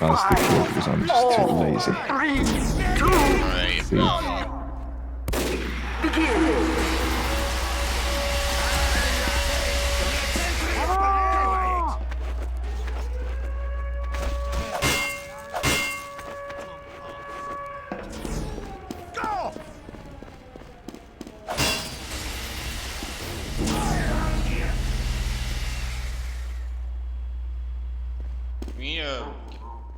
I'll stick to it because I'm just too lazy. Right,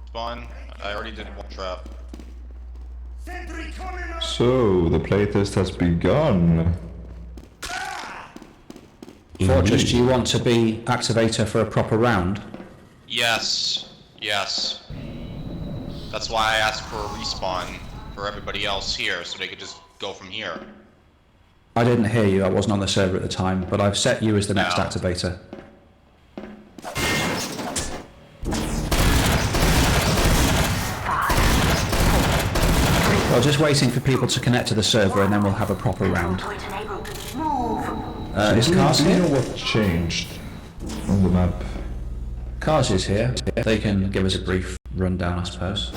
spawn. I already did one trap. So, the playtest has begun. Fortress, do you want to be activator for a proper round? Yes. Yes. That's why I asked for a respawn for everybody else here, so they could just go from here. I didn't hear you, I wasn't on the server at the time, but I've set you as the next activator. Well, just waiting for people to connect to the server and then we'll have a proper round. Is Cars Do you here? know what changed on the map? Cars is here. They can give us a brief rundown, I suppose.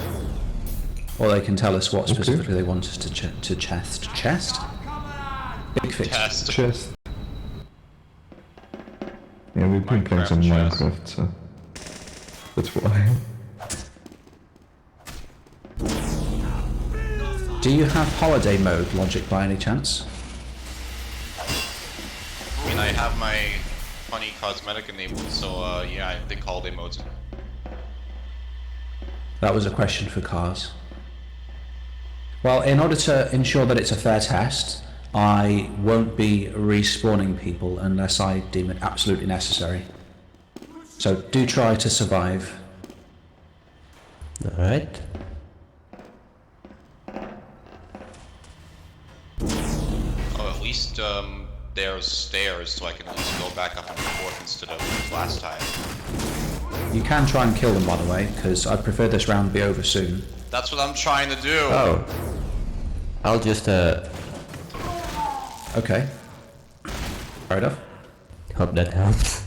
Or they can tell us what specifically they want us to chest. Chest? Big fix. Chest. Yeah, we've been playing some Minecraft, so that's why. Do you have holiday mode logic by any chance? I mean, I have my funny cosmetic enabled, so yeah, I think holiday mode's. That was a question for Cars. Well, in order to ensure that it's a fair test, I won't be respawning people unless I deem it absolutely necessary. So do try to survive. Alright. Oh, at least there's stairs, so I can at least go back up and forth instead of last time. You can try and kill them, by the way, because I'd prefer this round be over soon. That's what I'm trying to do. Oh. I'll just Okay. Fair enough. hope that helps.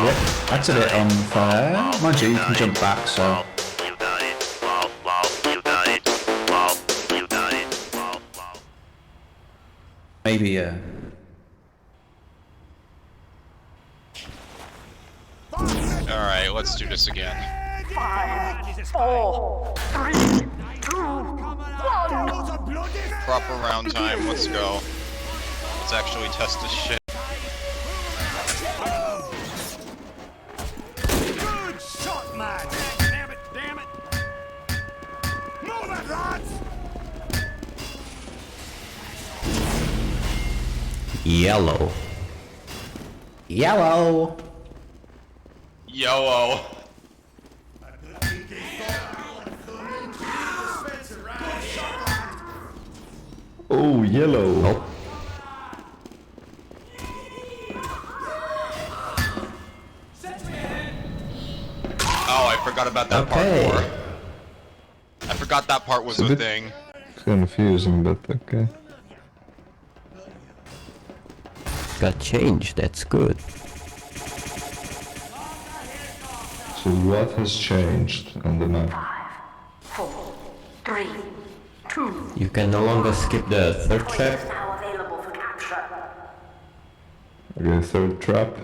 Yep, that's a bit unfair. Mind you, you can jump back, so... Maybe, Alright, let's do this again. 5, 4, 3, 2, 1. Proper round time, let's go. Let's actually test this shit. Good shot, man! Damn it, damn it! Move it, lads! Yellow. Yellow! YOLO. Oh, yellow! Oh. Oh, I forgot about that Okay. part more. I forgot that part was It's a a bit- thing. Confusing, but okay. Got changed, that's good. So what has changed on the map? 4, 3, 2. You can no longer skip the third trap. Now available for capture. Okay, third trap.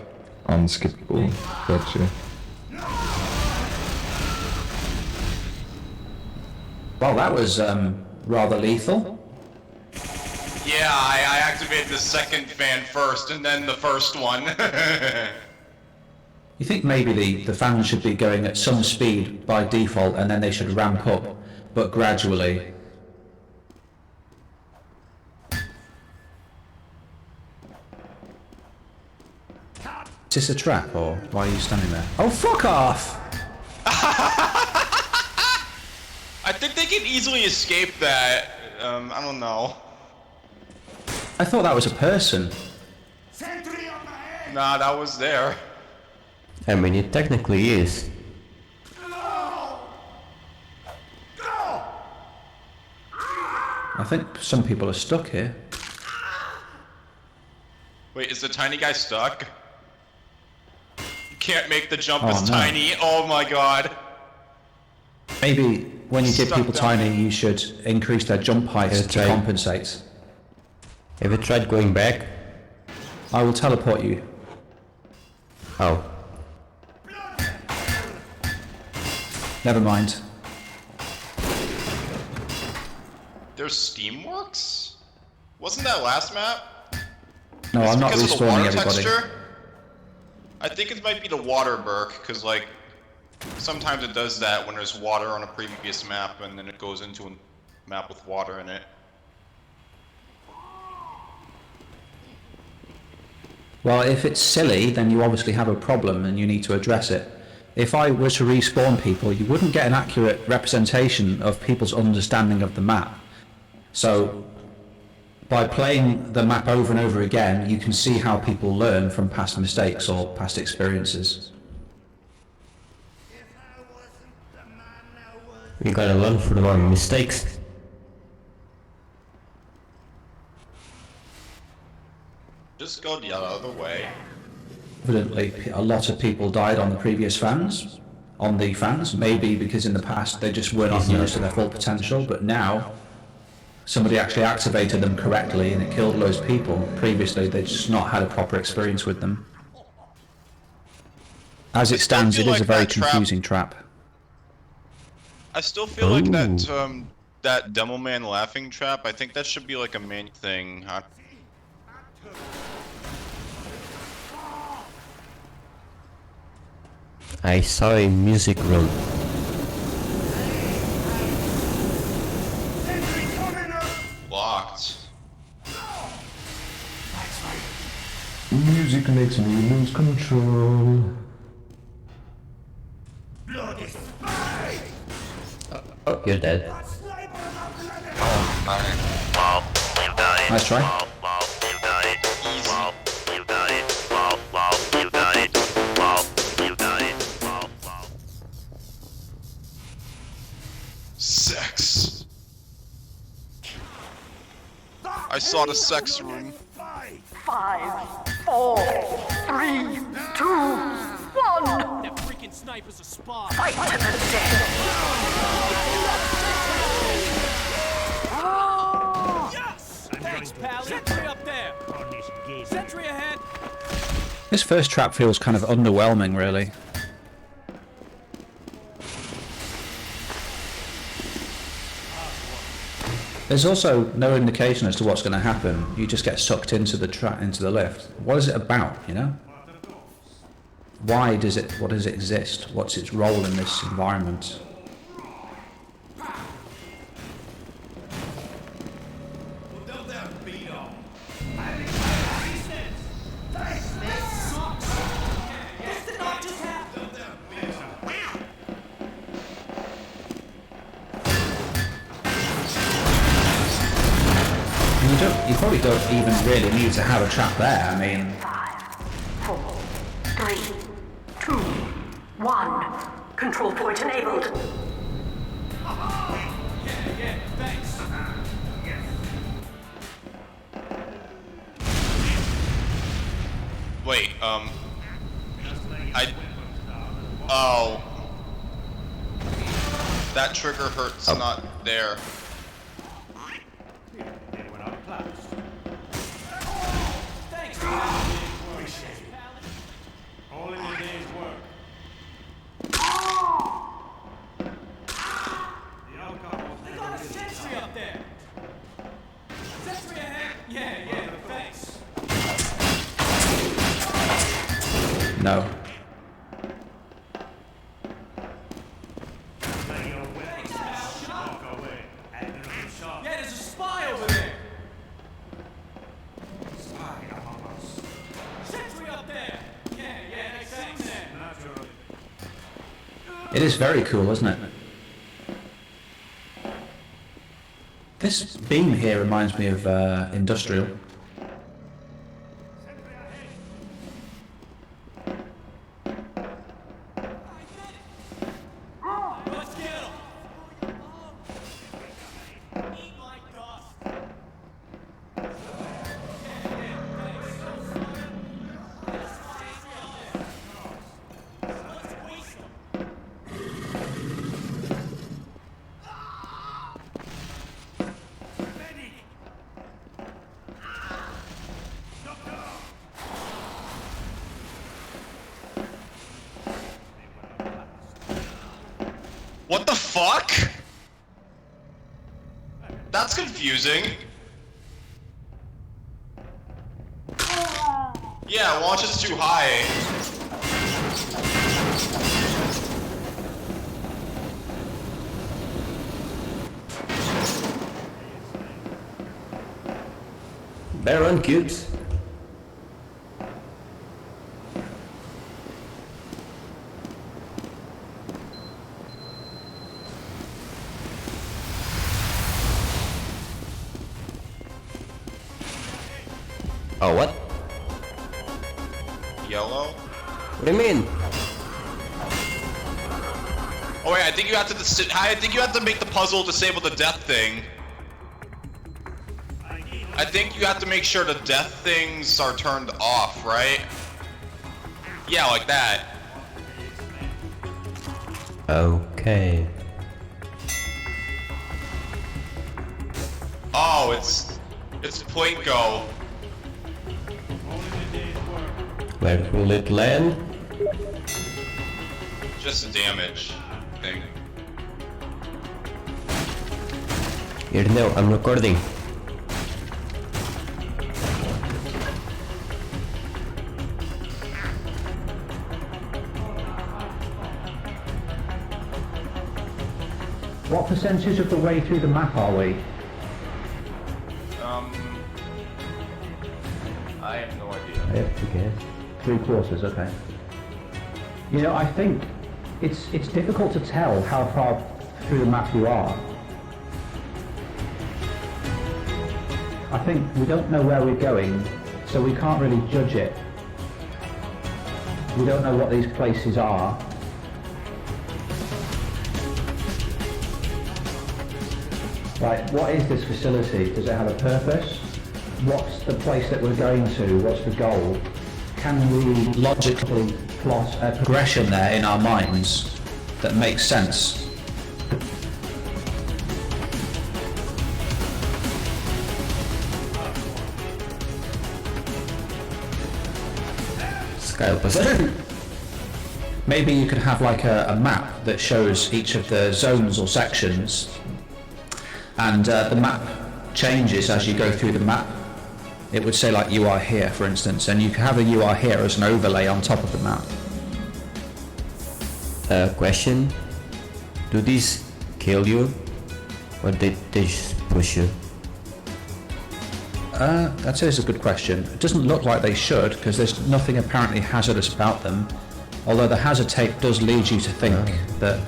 Unskippable. Gotcha. Well, that was, rather lethal. Yeah, I activated the second fan first, and then the first one. You think maybe the fans should be going at some speed by default and then they should ramp up, but gradually. Is this a trap, or why are you standing there? Oh, fuck off! I think they can easily escape that. I don't know. I thought that was a person. Nah, that was there. I mean, it technically is. I think some people are stuck here. Wait, is the tiny guy stuck? You can't make the jump Oh, as no. tiny. Oh my god. Maybe when you give Stuck people down. tiny, you should increase their jump height That's to right. compensate. Have you tried going back? I will teleport you. Oh. Never mind. There's Steamworks? Wasn't that last map? No, It's I'm not because of the water respawning everybody. texture? I think it might be the water burk, because like sometimes it does that when there's water on a previous map and then it goes into a map with water in it. Well, if it's silly, then you obviously have a problem and you need to address it. If I were to respawn people, you wouldn't get an accurate representation of people's understanding of the map. So, by playing the map over and over again, you can see how people learn from past mistakes or past experiences. We gotta learn from our mistakes. Just go the other way. Evidently, a lot of people died on the previous fans, maybe because in the past they just were not used to their full potential, but now somebody actually activated them correctly and it killed loads of people. Previously, they just not had a proper experience with them. As it still stands, feel it is like a very that trap- confusing trap. I still feel like that Ooh. that Demo Man laughing trap, I think that should be like a main thing. I saw a music room. Locked. Music makes me lose control. Oh, you're dead. Nice try. Sex. I saw the sex room. 5, 4, 3, 2, 1. That freaking sniper's a spy. Fight to the death. Yes! Thanks, pal. Sentry up there. Sentry ahead. This first trap feels kind of underwhelming, really. There's also no indication as to what's going to happen. You just get sucked into the lift. What is it about, you know? What does it exist? What's its role in this environment? You probably don't even really need to have a trap there. I mean, 5, 4, 3, 2, 1. Control point enabled. Yeah, thanks. Wait, oh. That trigger hurt's not there. Thanks, pal. All in your day's work. The alcohol. They got a sentry up there. Sentry ahead. Yeah, thanks. no. Walk away. Add another shot. Yeah, there's a spy over there. Spy among us. Sentry up there. Yeah, thanks. Naturally. It is very cool, isn't it? This beam here reminds me of Industrial. Let's get him. Eat like dust. What the fuck? That's confusing. Yeah, launch is too high. They're on cubes. Oh, what? Yellow? What do you mean? Oh wait, I think you have to make the puzzle disable the death thing. I think you have to make sure the death things are turned off, right? Yeah, like that. Okay. Oh, it's Plinko. Only the day's work. Where will it land? Just a damage thing. Here, no, I'm recording. What percentage of the way through the map are we? I have no idea. I have to guess. 3/4, okay. You know, I think it's difficult to tell how far through the map you are. I think we don't know where we're going, so we can't really judge it. We don't know what these places are. Right, what is this facility? Does it have a purpose? What's the place that we're going to? What's the goal? Can we logically plot a progression there in our minds that makes sense? Scale percent. Maybe you could have like a map that shows each of the zones or sections, and the map changes as you go through the map. It would say like you are here, for instance, and you can have a you are here as an overlay on top of the map. Question. Do these kill you? Or did they just push you? That is a good question. It doesn't look like they should, because there's nothing apparently hazardous about them. Although the hazard tape does lead you to think that...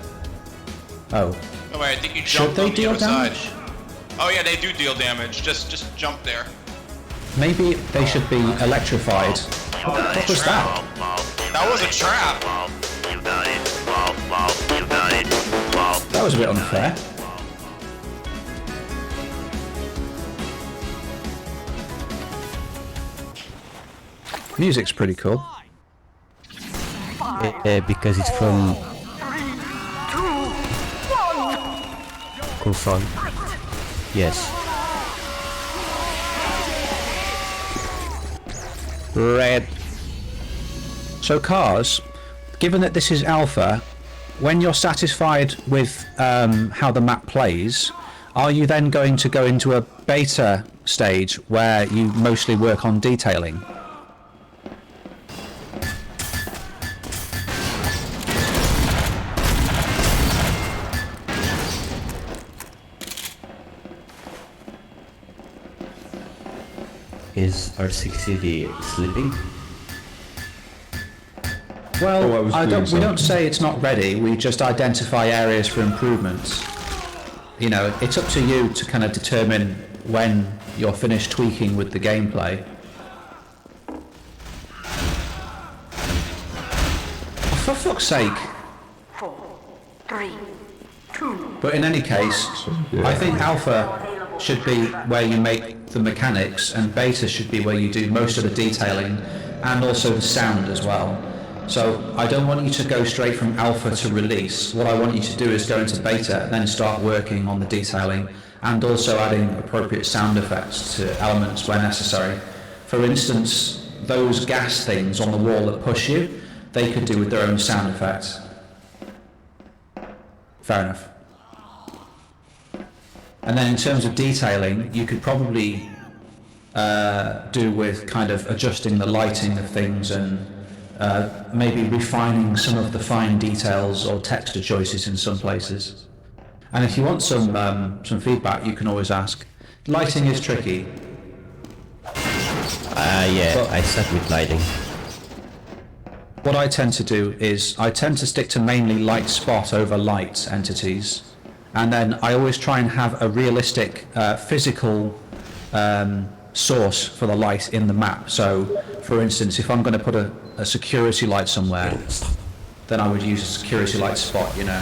Oh. Oh wait, I think you Should jumped they on the deal other damage? side. Oh yeah, they do deal damage. Just jump there. Maybe they should be electrified. What was that? That was a trap. That was a bit unfair. Music's pretty cool. Because it's from 3, 2, 1. Cool Song. Yes. Red. So Cars, given that this is alpha, when you're satisfied with how the map plays, are you then going to go into a beta stage where you mostly work on detailing? Is R60D sleeping? Well, Oh, I was doing we something. don't say it's not ready, we just identify areas for improvements. You know, it's up to you to kind of determine when you're finished tweaking with the gameplay. For fuck's sake. 4, 3, 2. But in any case, I think alpha should be where you make the mechanics, and beta should be where you do most of the detailing and also the sound as well. So I don't want you to go straight from alpha to release. What I want you to do is go into beta and then start working on the detailing and also adding appropriate sound effects to elements where necessary. For instance, those gas things on the wall that push you, they could do with their own sound effects. Fair enough. And then in terms of detailing, you could probably do with kind of adjusting the lighting of things and maybe refining some of the fine details or texture choices in some places. And if you want some feedback, you can always ask. Lighting is tricky. Yeah, But- I suck with lighting. What I tend to do is I tend to stick to mainly light spot over light entities, and then I always try and have a realistic physical source for the light in the map. So, for instance, if I'm going to put a security light somewhere, then I would use a security light spot, you know.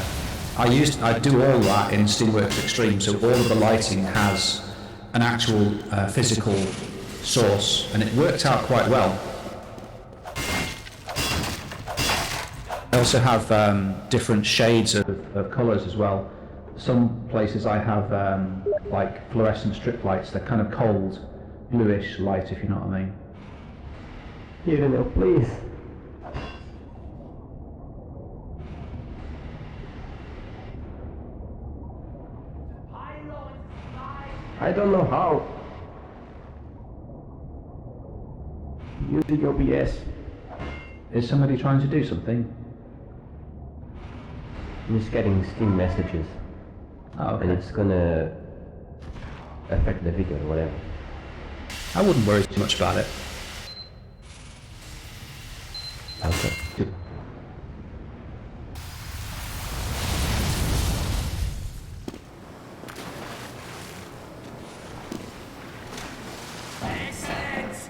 I do all that in Steamworks Extreme, so all of the lighting has an actual physical source, and it worked out quite well. I also have different shades of colours as well. Some places I have like fluorescent strip lights, they're kind of cold, bluish light, if you know what I mean. You don't know, please. I don't know how. Use the OBS. Is somebody trying to do something? I'm just getting Steam messages, Oh, and okay. it's gonna affect the video or whatever. I wouldn't worry too much about it. Okay.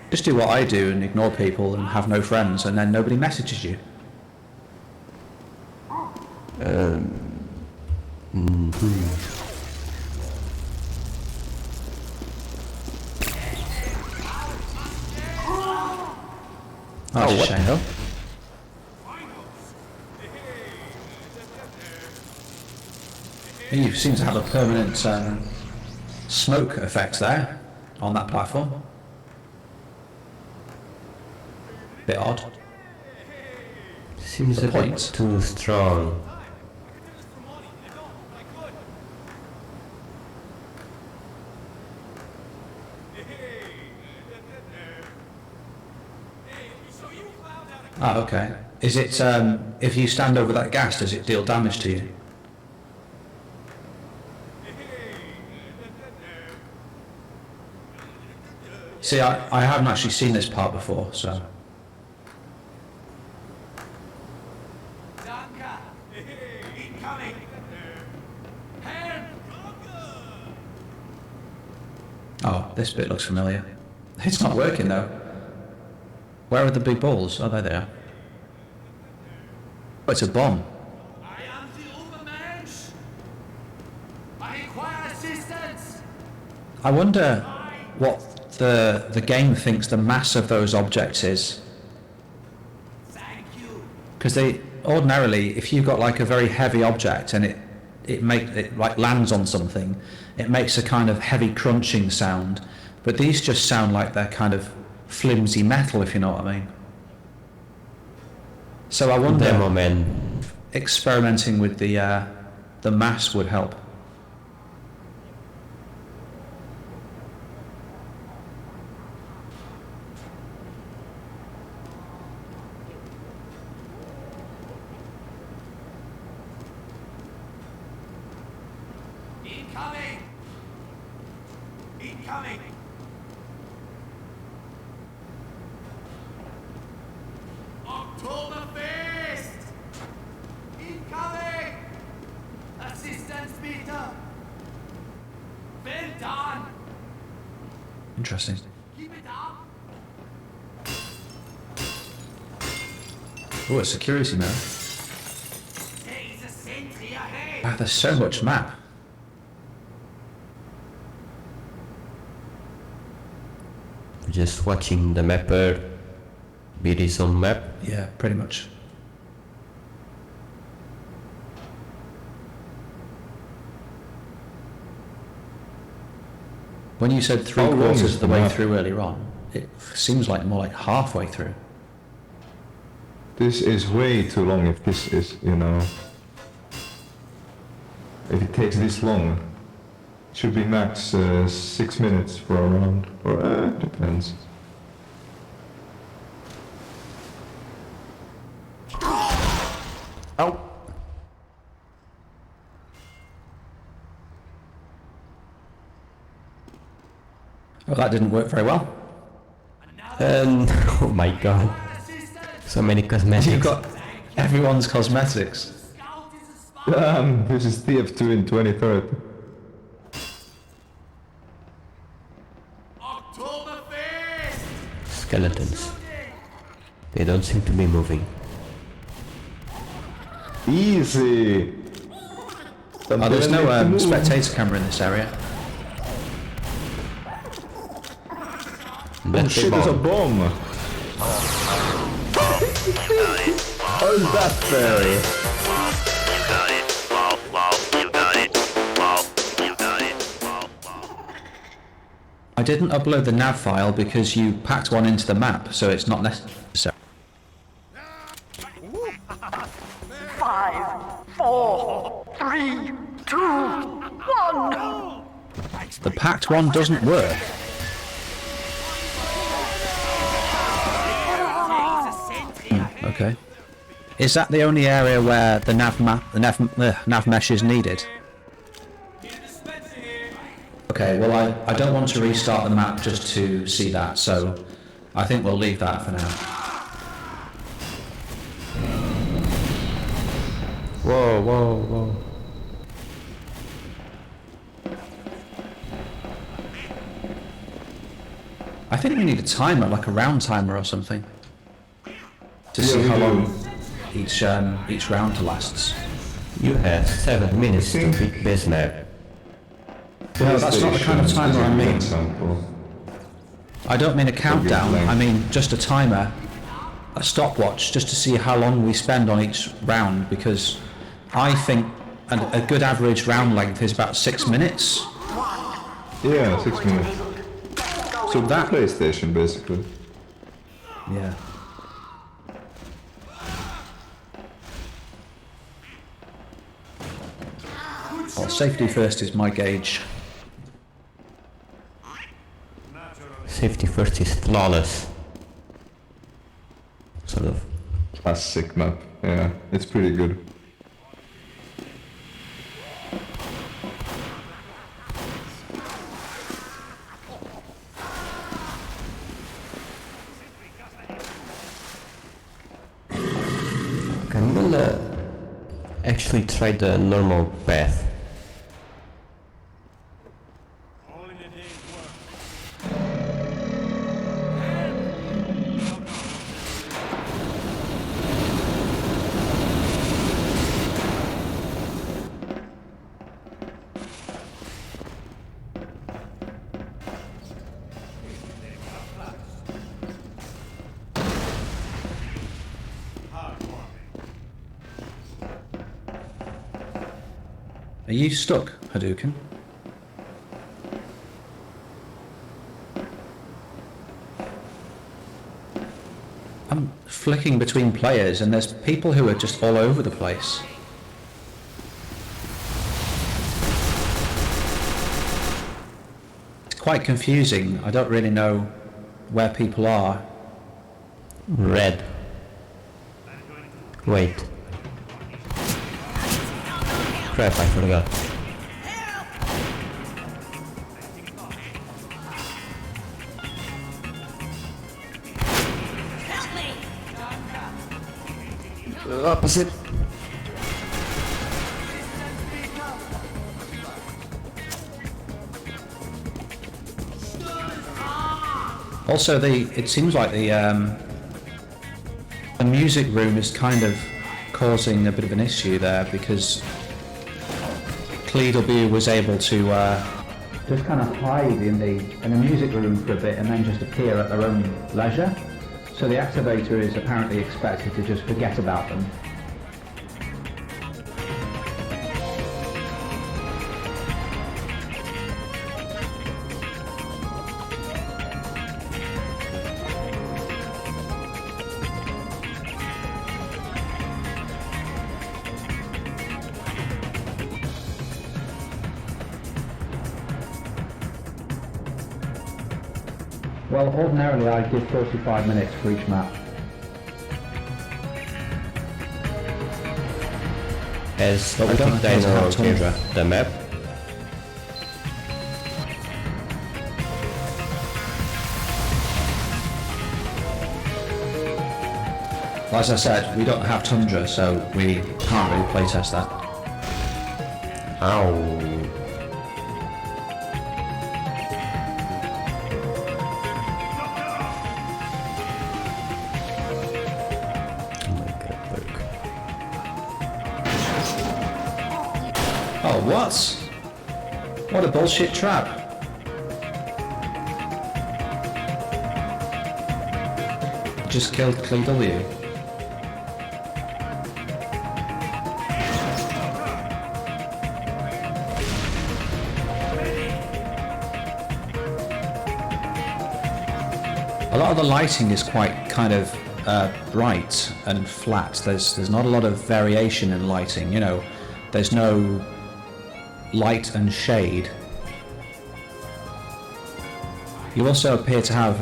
Just do what I do and ignore people and have no friends, and then nobody messages you. Oh, that's a what shame. the hell? You seem to have a permanent smoke effect there on that platform. Bit odd. Seems The a bit point. too strong. Ah, okay. Is it, if you stand over that gas, does it deal damage to you? See, I haven't actually seen this part before, so... Danke. Incoming. Help. Oh, this bit looks familiar. It's not working, though. Where are the big balls? Oh, there they are. Oh, it's a bomb. I am the Übermensch. I require assistance. I wonder what the game thinks the mass of those objects is. Thank you. Because they ordinarily, if you've got like a very heavy object and it like lands on something, it makes a kind of heavy crunching sound. But these just sound like they're kind of flimsy metal, if you know what I mean. So I wonder, Demo man. experimenting with the mass would help. Incoming. Incoming. Oktoberfest. Incoming. Assistance bitte. Well done. Interesting. Keep it up. Oh, a security mode. There is a sentry ahead. Wow, there's so much map. Just watching the mapper beat his own map. Yeah, pretty much. When you said How long three-quarters is of the the way map? through earlier on, it seems like more like halfway through. This is way too long if this is, you know... if it takes this long. It should be max 6 minutes for a round, or depends. Ow! Well, that didn't work very well. And oh my god. So many cosmetics. You've got everyone's cosmetics. This is TF2 in 2030. Skeletons. They don't seem to be moving. Easy! Oh, there's no spectator camera in this area. Oh That's shit, there's a bomb! How is that fair? I didn't upload the nav file because you packed one into the map, so it's not necessary. 5, 4, 3, 2, 1. The packed one doesn't work. Okay. Is that the only area where the nav mesh is needed? Okay, well I don't want to restart the map just to see that, so I think we'll leave that for now. Whoa, whoa, whoa. I think we need a timer, like a round timer or something, to Yeah, see we how do. long each round lasts. You have 7 minutes to beat base map. No, that's not the kind of timer I mean. Example. I don't mean a countdown, length. I mean just a timer, a stopwatch, just to see how long we spend on each round, because I think a good average round length is about 6 minutes. Yeah, 6 minutes. So that... PlayStation, basically. Yeah. Well, safety first is my gauge. Safety first is flawless. Sort of. Classic map. Yeah, it's pretty good. Okay, I'm gonna actually try the normal path. All in a day's work. Are you stuck, Hadouken? I'm flicking between players and there's people who are just all over the place. It's quite confusing. I don't really know where people are. Red. Wait. Crap, I forgot. Opposite. Also, it seems like the music room is kind of causing a bit of an issue there, because Cleedlebu was able to just kind of hide in the music room for a bit and then just appear at their own leisure. So the activator is apparently expected to just forget about them. Well, ordinarily I give 45 minutes for each map. As But we I don't think appear to Dino have tundra. gave the map. As I said, we don't have tundra, so we can't really playtest that. Ow. Oh my god, look. Oh, what? What a bullshit trap. Just killed Clee W. A lot of the lighting is quite kind of bright and flat. There's not a lot of variation in lighting, you know. There's no light and shade. You also appear to have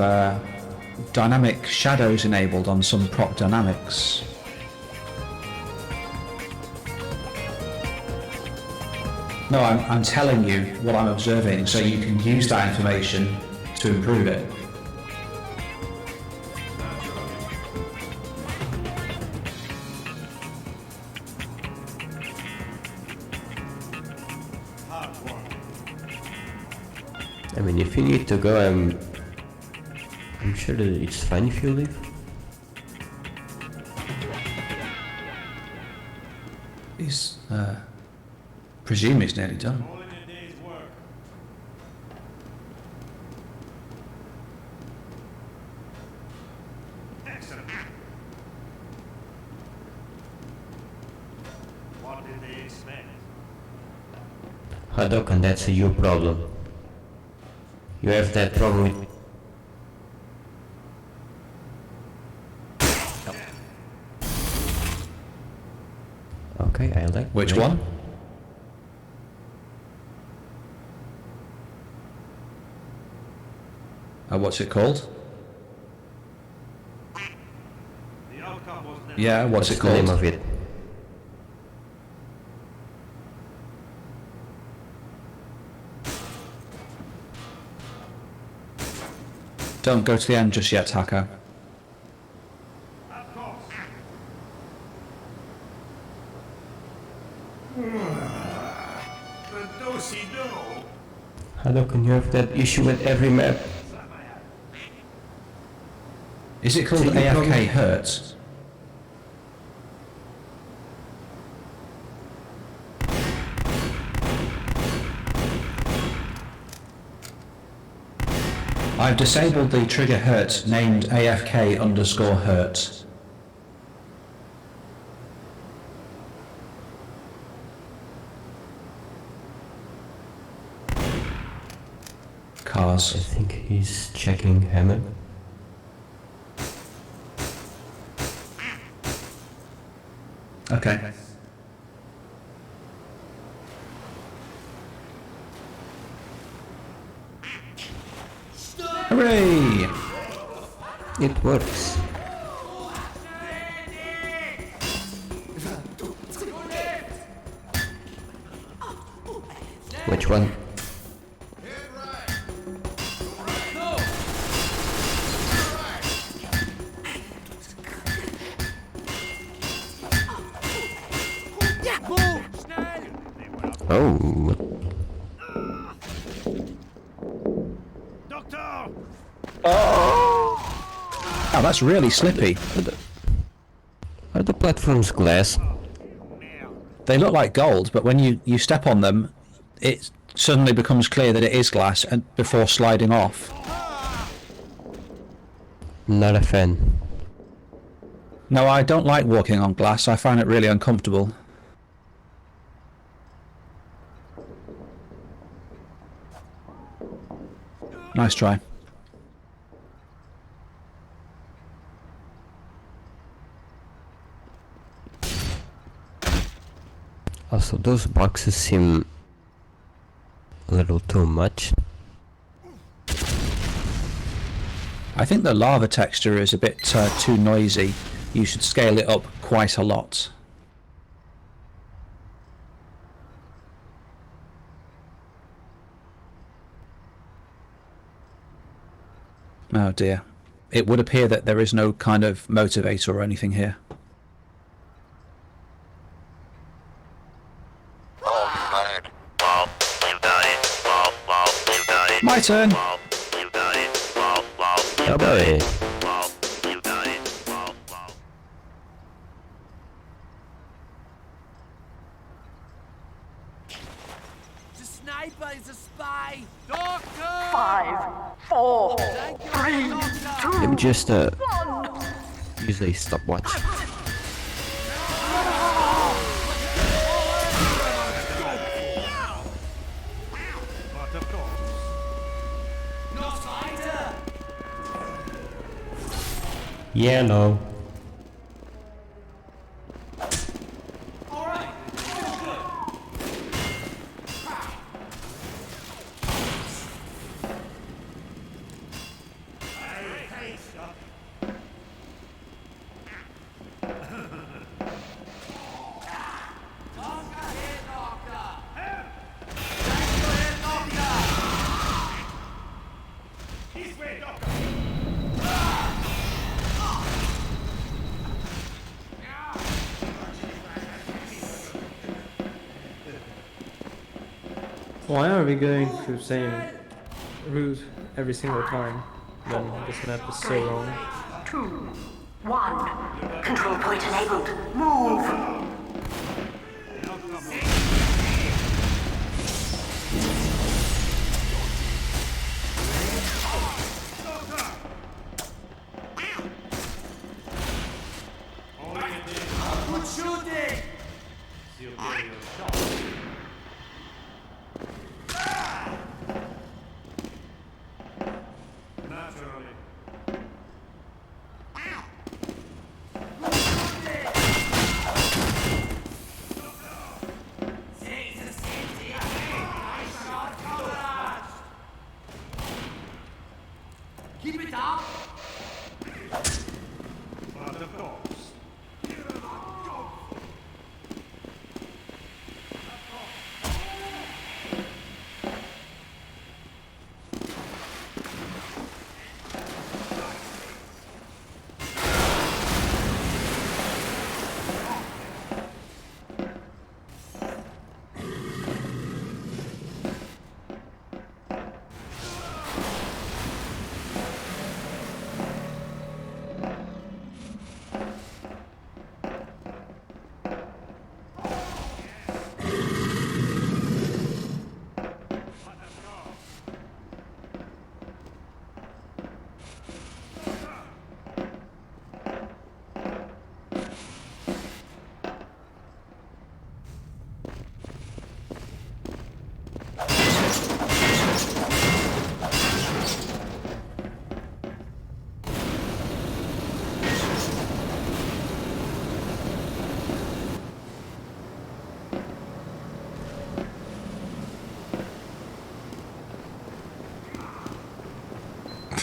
dynamic shadows enabled on some prop dynamics. No, I'm telling you what I'm observing so you can use that information to improve it. I mean, if you need to go, I'm sure that it's fine if you leave. He's, presume he's nearly done. All in a day's work. Excellent. What did they expect? Hadoken, that's a you problem. You have that problem with... Okay, I like... Which one? What's it called? The outcome was never Yeah, what's it the name called? of it? Don't go to the end just yet, Haka. Of course. The do-si-do. Hadoken, you have that issue with every map. Is it called AFK Hertz? I've disabled the trigger hertz named AFK underscore hertz. I Cars. think he's checking Hammer. Okay. Hooray! It works. Which one? Oh. Doctor! Oh, that's really slippy. Are the platforms glass? They look like gold, but when you step on them, it suddenly becomes clear that it is glass and before sliding off. Not a fan. No, I don't like walking on glass. I find it really uncomfortable. Nice try. Also, those boxes seem a little too much. I think the lava texture is a bit too noisy. You should scale it up quite a lot. Oh dear. It would appear that there is no kind of motivator or anything here. My turn! Oh boy. The sniper is a spy. Doctor! 5, 4, 3, 2, Let me just 1. use a stopwatch. But of course. No fighter! Yeah, no. Alright, This way, Doctor. Why are we going through the same route every single time when this map is so long? 2, 1. Control point enabled. Move. good shooting! Naturally. Keep it up! But of course.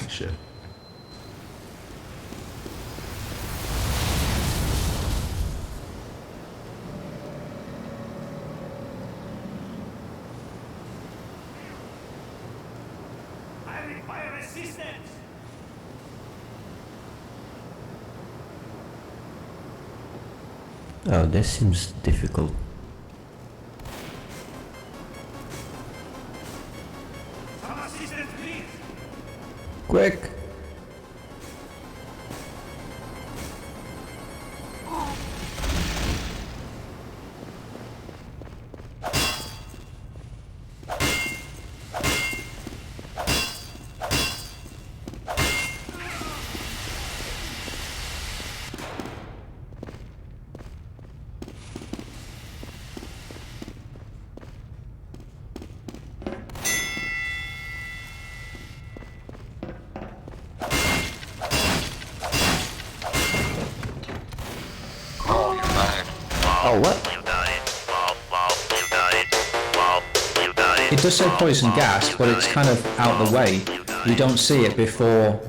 Shit. I require assistance. Oh, this seems difficult. Some assistance, please. Quick! Oh, what? It does say poison gas, but it's kind of out the way. You don't see it before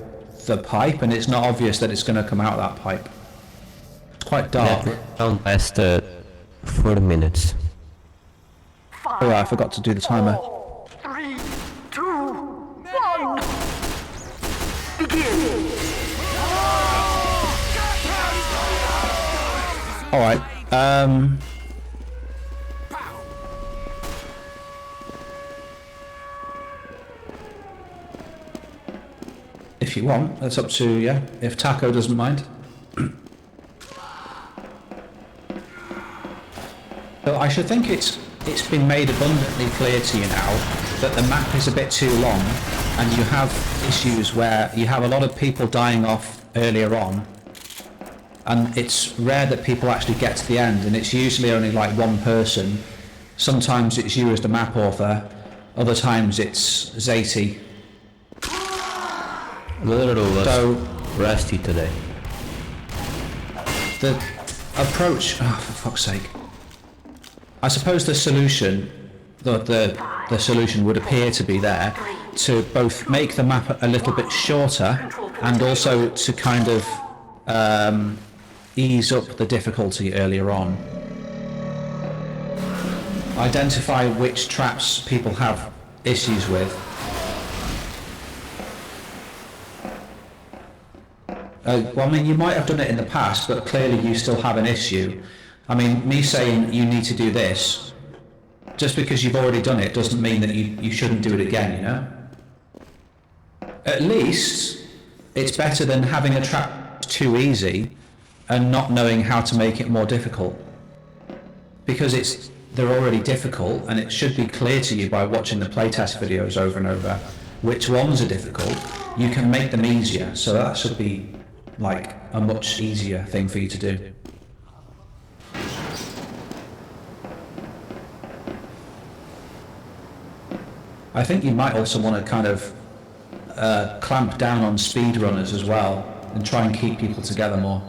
the pipe, and it's not obvious that it's going to come out of that pipe. It's quite dark. That round lasted 40 minutes. Oh yeah, I forgot to do the timer. 3, 2, 1. Begin. Alright, if you want, that's up to you, if Taco doesn't mind. So I should think it's been made abundantly clear to you now that the map is a bit too long, and you have issues where you have a lot of people dying off earlier on, and it's rare that people actually get to the end, and it's usually only like one person. Sometimes it's you as the map author, other times it's Zati. A little less So rusty today. the approach, oh for fuck's sake. I suppose the solution, the solution would appear to be there to both make the map a little bit shorter and also to kind of ease up the difficulty earlier on. Identify which traps people have issues with. Well, I mean, you might have done it in the past, but clearly you still have an issue. I mean, me saying you need to do this, just because you've already done it doesn't mean that you shouldn't do it again, you know? At least, it's better than having a trap too easy and not knowing how to make it more difficult. Because they're already difficult, and it should be clear to you by watching the playtest videos over and over which ones are difficult. You can make them easier, so that should be like a much easier thing for you to do. I think you might also want to kind of clamp down on speedrunners as well and try and keep people together more.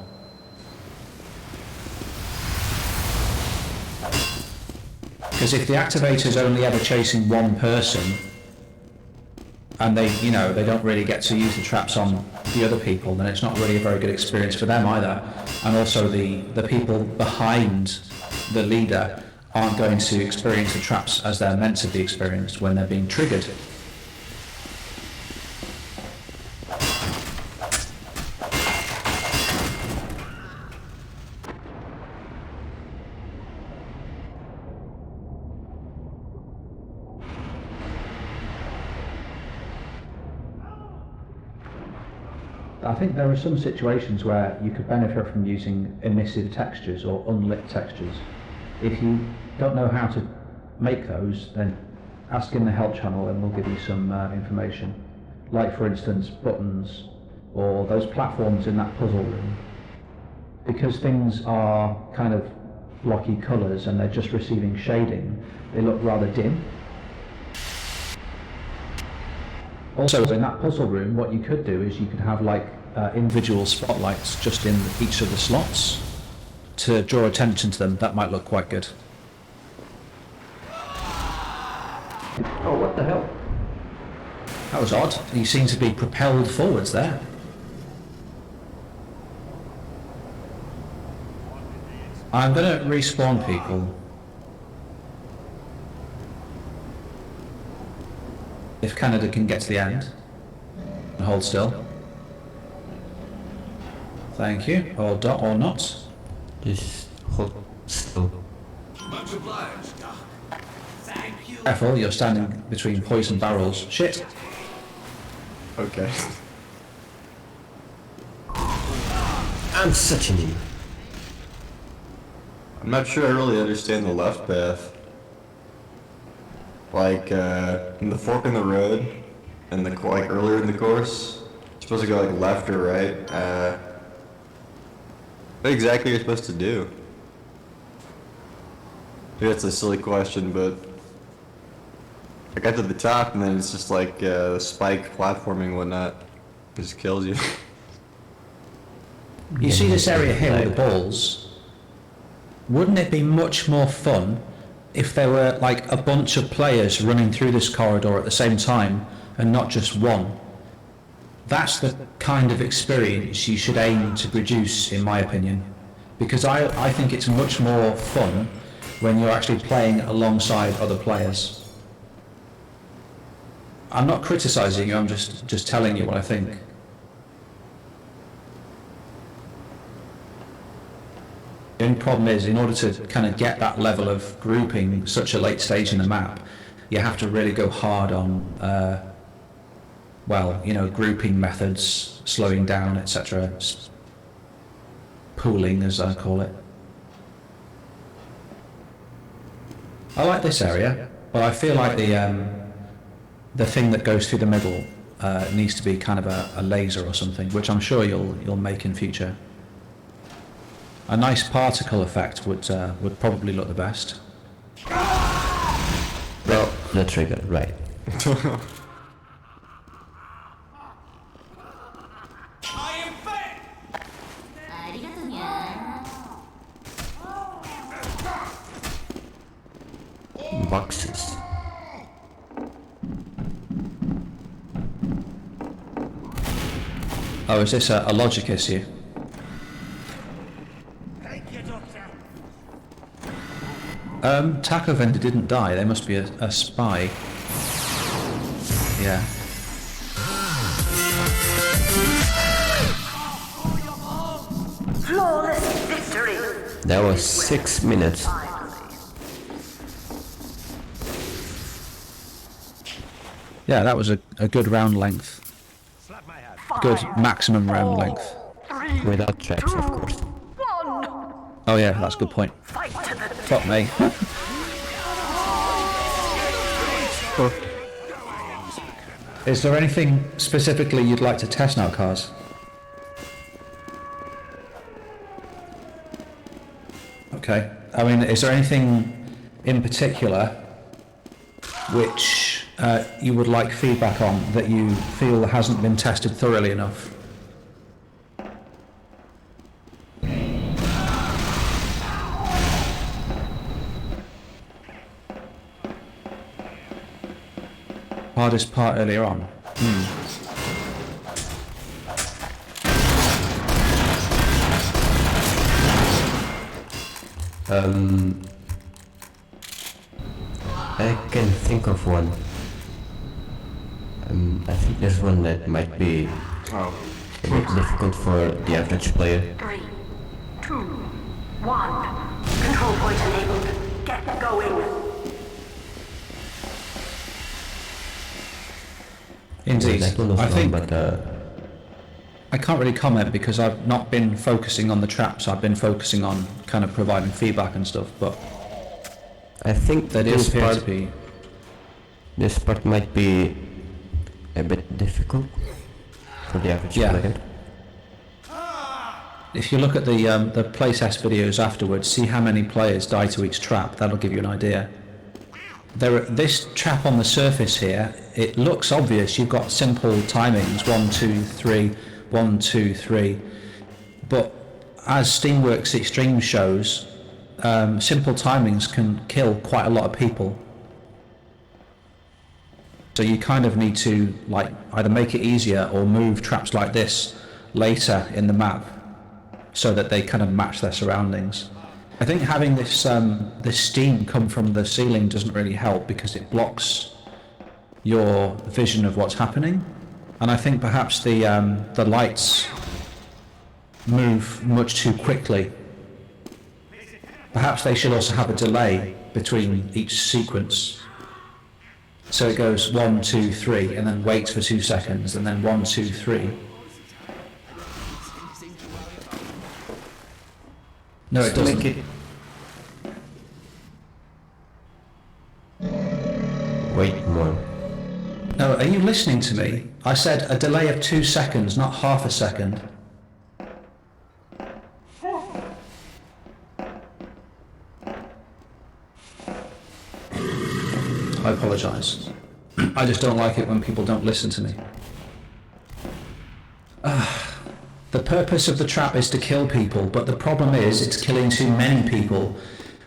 Because if the activator's only ever chasing one person, and they don't really get to use the traps on the other people, then it's not really a very good experience for them either. And also the people behind the leader aren't going to experience the traps as they're meant to be experienced when they're being triggered. I think there are some situations where you could benefit from using emissive textures or unlit textures. If you don't know how to make those, then ask in the help channel and we'll give you some information. Like for instance, buttons or those platforms in that puzzle room. Because things are kind of blocky colours and they're just receiving shading, they look rather dim. Also, in that puzzle room, what you could do is you could have like individual spotlights just in each of the slots to draw attention to them. That might look quite good. Oh, what the hell? That was odd. He seemed to be propelled forwards there. I'm going to respawn people. If Canada can get to the end. And hold still. Thank you. Hold on or not. Just hold still. Much obliged, Doc. Thank you. Careful, you're standing between poison barrels. Shit. Okay. I'm such an idiot. I'm not sure I really understand the left path. Like, in the fork in the road, and like earlier in the course, you're supposed to go like left or right. What exactly are you supposed to do? Maybe that's a silly question, but I got to the top and then it's just like the spike platforming and whatnot. It just kills you. You see this area here with the balls? Wouldn't it be much more fun if there were like a bunch of players running through this corridor at the same time and not just one? that's the kind of experience you should aim to produce, in my opinion. Because I think it's much more fun when you're actually playing alongside other players. I'm not criticising you, I'm just telling you what I think. The only problem is, in order to kind of get that level of grouping such a late stage in the map, you have to really go hard on, well, you know, grouping methods, slowing down, etc. Pooling, as I call it. I like this area, but I feel like the thing that goes through the middle needs to be kind of a laser or something, which I'm sure you'll make in future. A nice particle effect would probably look the best. Well, the trigger, right. I am back! Boxes. Oh, is this a logic issue? Thank you, Doctor. Taco Vendor didn't die, they must be a spy. Yeah. Flawless victory. That was 6 minutes. Yeah, that was a good round length. Slap my hand. Good maximum round length. Without traps, of course. 1. Oh yeah, that's a good point. Fight to the Fuck me. Is there anything specifically you'd like to test now, Cars? Okay. I mean, is there anything in particular which you would like feedback on that you feel hasn't been tested thoroughly enough? Hardest part earlier on. I can think of one. I think there's one that might be a bit difficult for the average player. 3, 2, 1. Control point enabled. Get going. Indeed. That one was I fun, think but I can't really comment because I've not been focusing on the traps. I've been focusing on kind of providing feedback and stuff. But I think that this appear part, to be. this part might be a bit difficult for the average Yeah. player. If you look at the playtest videos afterwards, see how many players die to each trap. That'll give you an idea. This trap on the surface here, it looks obvious. You've got simple timings: 1, 2, 3, 1, 2, 3. But as Steamworks Extreme shows, simple timings can kill quite a lot of people. So you kind of need to like either make it easier or move traps like this later in the map, so that they kind of match their surroundings. I think having this this steam come from the ceiling doesn't really help because it blocks your vision of what's happening, and I think perhaps the lights move much too quickly. Perhaps they should also have a delay between each sequence, so it goes 1, 2, 3, and then waits for 2 seconds, and then 1, 2, 3. No, it doesn't. Make it. Wait more. No, are you listening to me? I said a delay of 2 seconds, not half a second. I apologise. I just don't like it when people don't listen to me. The purpose of the trap is to kill people, but the problem is it's killing too many people.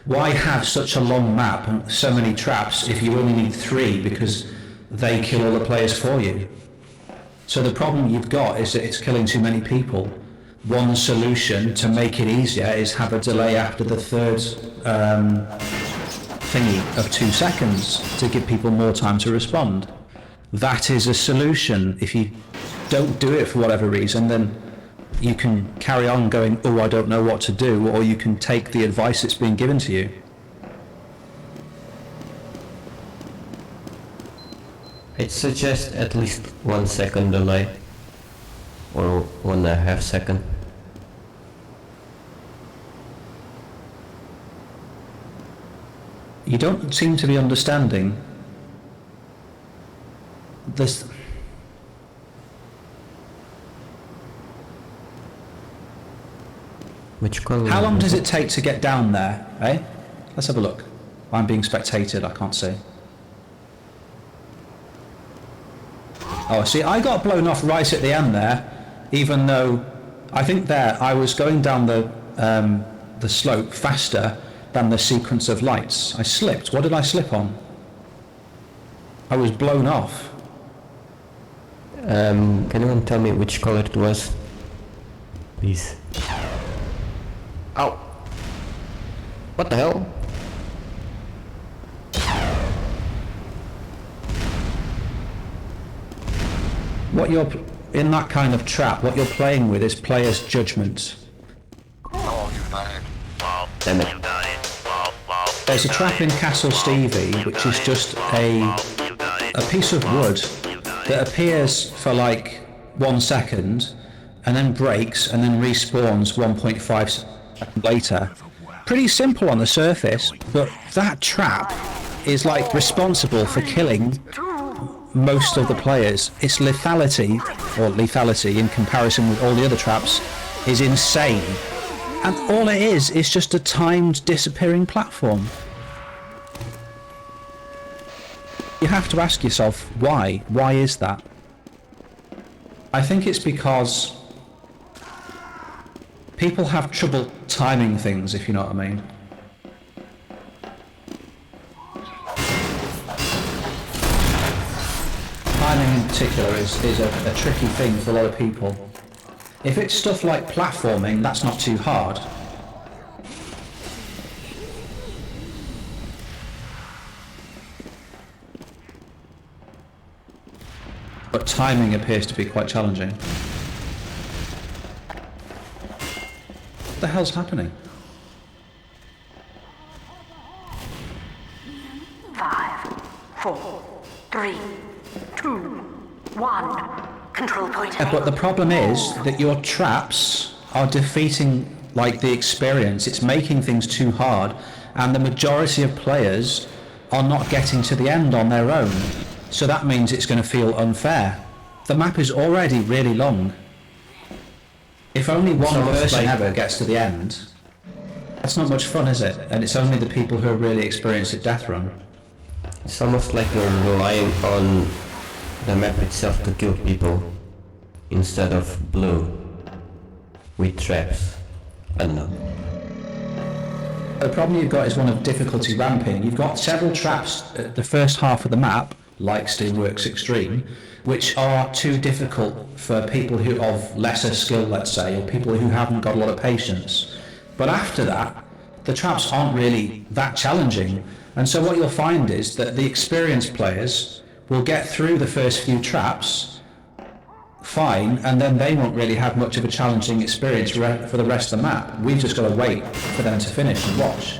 Why have such a long map and so many traps if you only need 3 because they kill all the players for you? So the problem you've got is that it's killing too many people. One solution to make it easier is have a delay after the third thingy of 2 seconds to give people more time to respond. That is a solution. If you don't do it for whatever reason, then you can carry on going, oh, I don't know what to do, or you can take the advice that's being given to you. I'd suggest at least 1 second delay, or 1.5 second. You don't seem to be understanding this. Which color? How long does it take to get down there, eh? Let's have a look. I'm being spectated, I can't see. Oh, see, I got blown off right at the end there, even though I think there I was going down the slope faster than the sequence of lights. I slipped. What did I slip on? I was blown off. Can anyone tell me which color it was? Please. Ow! What the hell? What you're in that kind of trap, what you're playing with is player's judgment. Damn it. There's a trap in Castle Stevie which is just a piece of wood that appears for like 1 second and then breaks and then respawns 1.5 seconds later. Pretty simple on the surface, but that trap is like responsible for killing most of the players. Its lethality, or lethality in comparison with all the other traps, is insane. And all it is just a timed disappearing platform. You have to ask yourself, why? Why is that? I think it's because people have trouble timing things, if you know what I mean. Timing in particular is a tricky thing for a lot of people. If it's stuff like platforming, that's not too hard. But timing appears to be quite challenging. What the hell's happening? 5, 4, 3, 2, 1. Control point. But the problem is that your traps are defeating like the experience. It's making things too hard, and the majority of players are not getting to the end on their own. So that means it's going to feel unfair. The map is already really long. If only one person ever gets to the end, that's not much fun, is it? And it's only the people who are really experienced at Deathrun. It's almost like you're relying on the map itself to kill people instead of blue with traps. I don't know. The problem you've got is one of difficulty ramping. You've got several traps at the first half of the map, like Steamworks Extreme, which are too difficult for people who of lesser skill, let's say, or people who haven't got a lot of patience. But after that, the traps aren't really that challenging. And so what you'll find is that the experienced players will get through the first few traps fine, and then they won't really have much of a challenging experience for the rest of the map. We've just got to wait for them to finish and watch.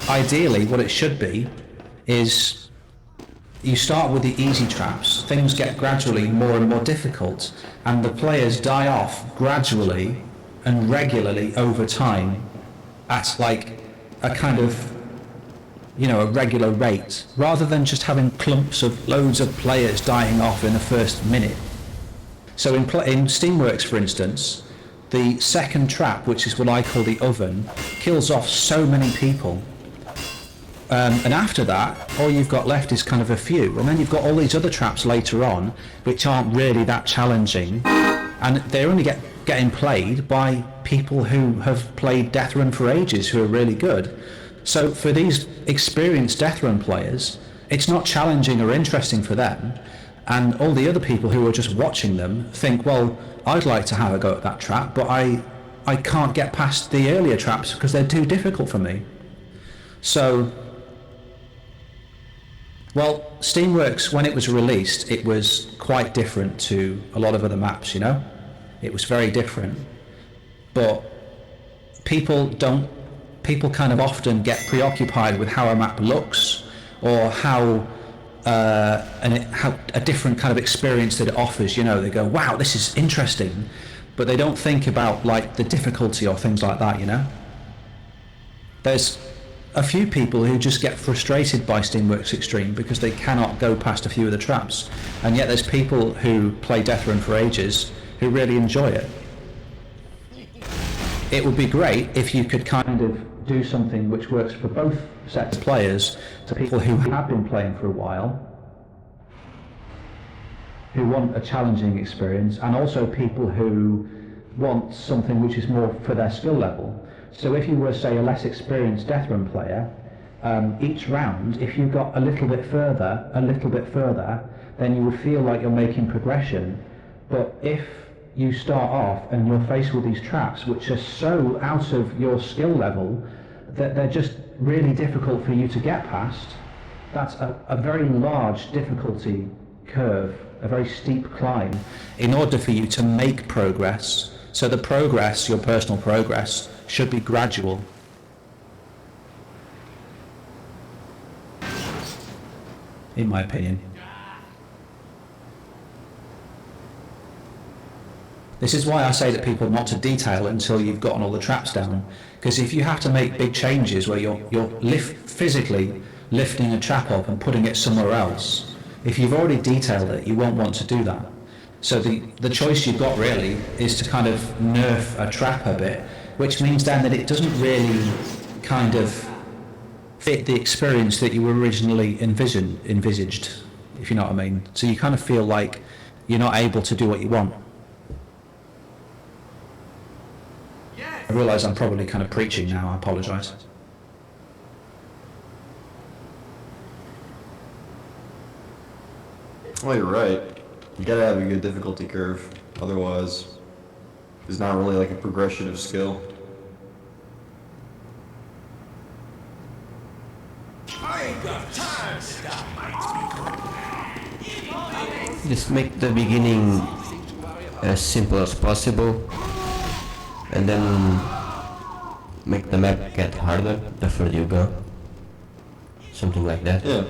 Ideally, what it should be is you start with the easy traps, things get gradually more and more difficult, and the players die off gradually and regularly over time at like a kind of, you know, a regular rate, rather than just having clumps of loads of players dying off in the first minute. So in Steamworks, for instance, the second trap, which is what I call the oven, kills off so many people. And after that, all you've got left is kind of a few. And then you've got all these other traps later on, which aren't really that challenging. And they're only getting played by people who have played Deathrun for ages, who are really good. So for these experienced Deathrun players, it's not challenging or interesting for them. And all the other people who are just watching them think, well, I'd like to have a go at that trap, but I can't get past the earlier traps because they're too difficult for me. So, well, Steamworks, when it was released, it was quite different to a lot of other maps, you know? It was very different. But people kind of often get preoccupied with how a map looks, or how a different kind of experience that it offers. You know, they go, wow, this is interesting, but they don't think about like the difficulty or things like that, you know. There's a few people who just get frustrated by Steamworks Extreme because they cannot go past a few of the traps, and yet there's people who play Deathrun for ages who really enjoy it. It would be great if you could kind of do something which works for both sets of players, to people who have been playing for a while, who want a challenging experience, and also people who want something which is more for their skill level. So if you were, say, a less experienced Deathrun player, each round, if you got a little bit further, then you would feel like you're making progression. But if you start off and you're faced with these traps which are so out of your skill level that they're just really difficult for you to get past, that's a very large difficulty curve, a very steep climb, in order for you to make progress. So the progress, your personal progress, should be gradual. In my opinion. This is why I say to people not to detail until you've gotten all the traps down, because if you have to make big changes where you're physically lifting a trap up and putting it somewhere else, if you've already detailed it, you won't want to do that. So the choice you've got really is to kind of nerf a trap a bit, which means then that it doesn't really kind of fit the experience that you originally envisaged, if you know what I mean. So you kind of feel like you're not able to do what you want. I realise I'm probably kind of preaching now, I apologise. Well, you're right. You gotta have a good difficulty curve, otherwise there's not really like a progression of skill. I ain't got time to stop. Just make the beginning as simple as possible, and then make the map get harder the further you go. Something like that. Yeah.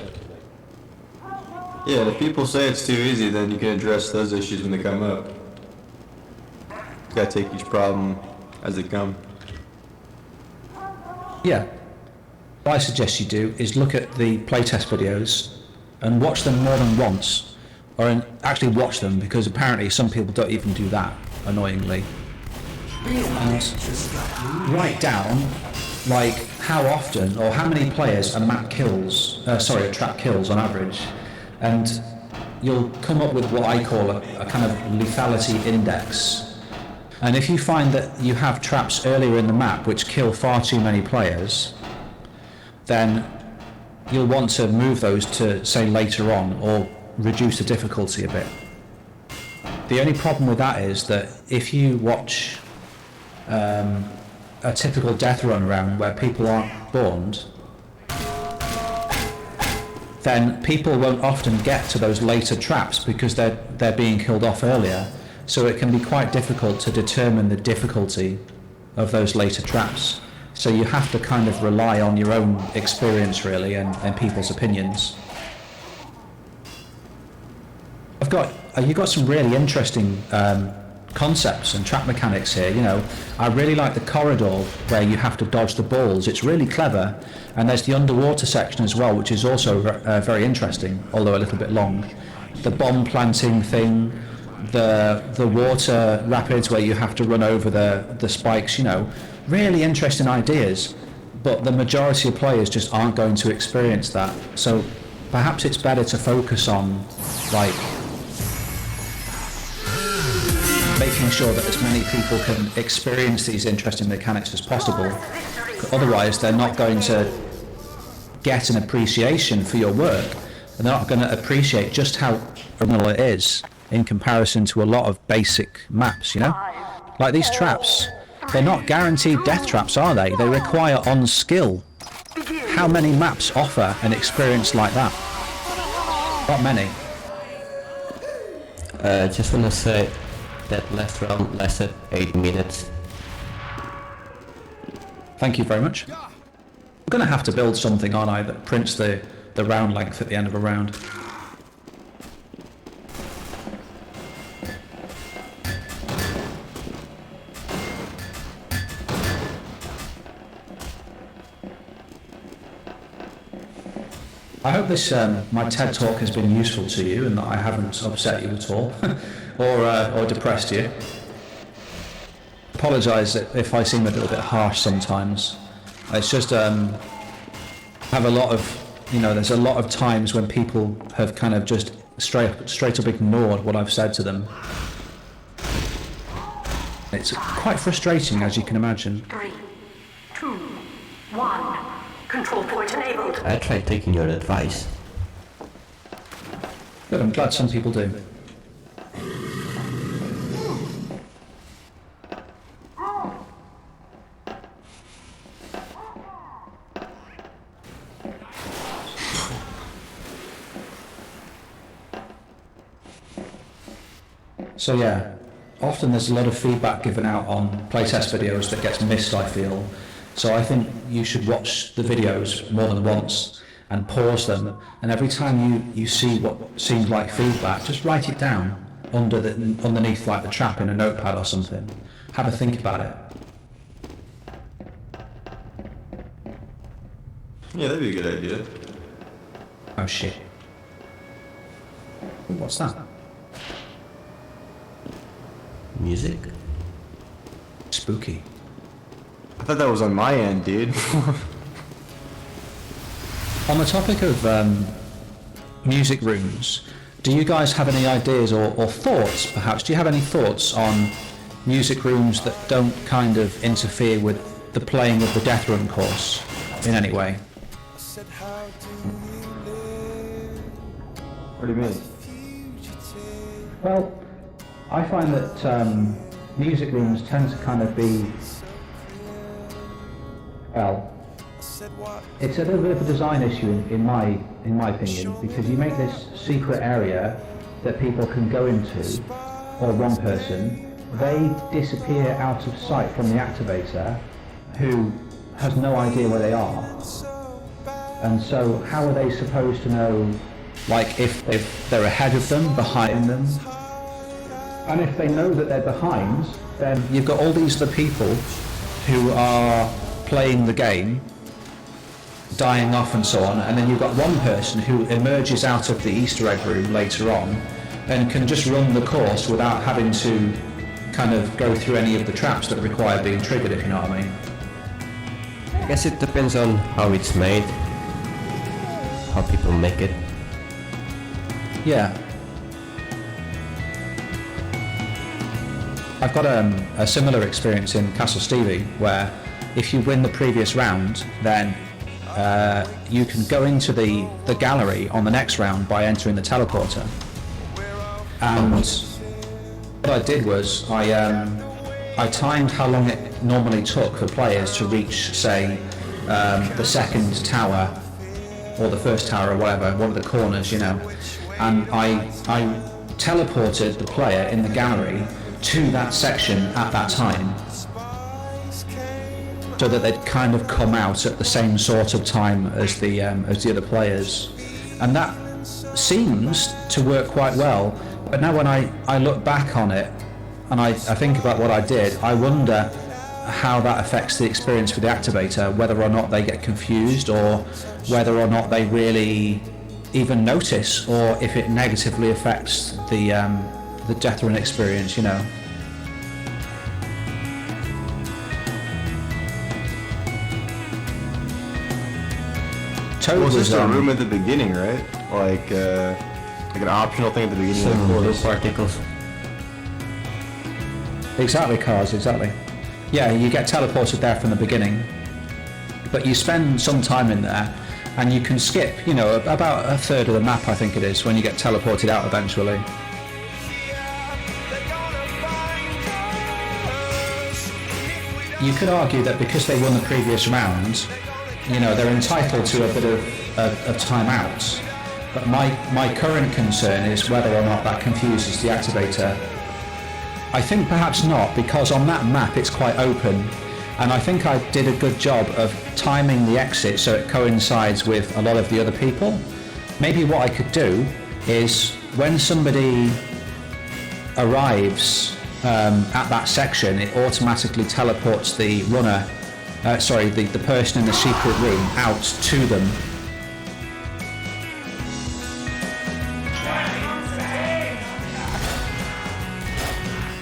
Yeah, if people say it's too easy, then you can address those issues when they come up. You gotta take each problem as they come. Yeah. What I suggest you do is look at the playtest videos and watch them more than once, or actually watch them, because apparently some people don't even do that, annoyingly. And write down like how often or how many players a trap kills on average, and you'll come up with what I call a kind of lethality index. And if you find that you have traps earlier in the map which kill far too many players, then you'll want to move those to, say, later on, or reduce the difficulty a bit. The only problem with that is that if you watch a typical Deathrun round where people aren't spawned, then people won't often get to those later traps because they're being killed off earlier. So it can be quite difficult to determine the difficulty of those later traps. So you have to kind of rely on your own experience really, and people's opinions. You've got some really interesting concepts and trap mechanics here. You know, I really like the corridor where you have to dodge the balls. It's really clever. And there's the underwater section as well, which is also very interesting, although a little bit long. The bomb planting thing, the water rapids where you have to run over the spikes, you know, really interesting ideas, but the majority of players just aren't going to experience that. So perhaps it's better to focus on like making sure that as many people can experience these interesting mechanics as possible. Otherwise they're not going to get an appreciation for your work, and they're not going to appreciate just how original it is in comparison to a lot of basic maps, you know? Like these traps, they're not guaranteed death traps, are they? They require on skill. How many maps offer an experience like that? Not many. Just wanna say that last round lasted 8 minutes. Thank you very much. I'm going to have to build something, aren't I, that prints the round length at the end of a round. I hope this my TED talk has been useful to you and that I haven't upset you at all or depressed you. Apologise if I seem a little bit harsh sometimes. It's just have a lot of, you know, there's a lot of times when people have kind of just straight up ignored what I've said to them. It's quite frustrating, as you can imagine. 3, 2, 1. Control point enabled. I tried taking your advice. But I'm glad some people do. So yeah, often there's a lot of feedback given out on playtest videos that gets missed, I feel. So I think you should watch the videos more than once and pause them, and every time you see what seems like feedback, just write it down underneath like the trap in a notepad or something. Have a think about it. Yeah, that'd be a good idea. Oh shit. What's that? Music? Spooky. I thought that was on my end, dude. On the topic of music rooms, do you guys have any ideas or thoughts, perhaps? Do you have any thoughts on music rooms that don't kind of interfere with the playing of the Deathrun course in any way? What do you mean? Well, I find that music rooms tend to kind of be, well, it's a little bit of a design issue in my opinion, because you make this secret area that people can go into, or one person, they disappear out of sight from the activator, who has no idea where they are. And so how are they supposed to know, like, if they're ahead of them, behind them? And if they know that they're behind, then you've got all these other people who are playing the game, dying off and so on, and then you've got one person who emerges out of the Easter egg room later on and can just run the course without having to kind of go through any of the traps that require being triggered, if you know what I mean. I guess it depends on how it's made, how people make it. Yeah. I've got a similar experience in Castle Stevie, where if you win the previous round, then you can go into the gallery on the next round by entering the teleporter. And what I did was I timed how long it normally took for players to reach, say, the second tower or the first tower or whatever, one of the corners, you know. And I teleported the player in the gallery to that section at that time, so that they'd kind of come out at the same sort of time as the other players, and that seems to work quite well. But now when I look back on it and I think about what I did, I wonder how that affects the experience for the activator, whether or not they get confused, or whether or not they really even notice, or if it negatively affects the Deathrun experience, you know. Toad Well, it's was just a room at the beginning, right? Like an optional thing at the beginning of the course. Particles. Exactly, Cars, exactly. Yeah, you get teleported there from the beginning, but you spend some time in there, and you can skip, you know, about a third of the map, I think it is, when you get teleported out eventually. You could argue that because they won the previous round, you know, they're entitled to a bit of time out. But my current concern is whether or not that confuses the activator. I think perhaps not, because on that map it's quite open, and I think I did a good job of timing the exit so it coincides with a lot of the other people. Maybe what I could do is when somebody arrives at that section, it automatically teleports the runner, the person in the secret room out to them.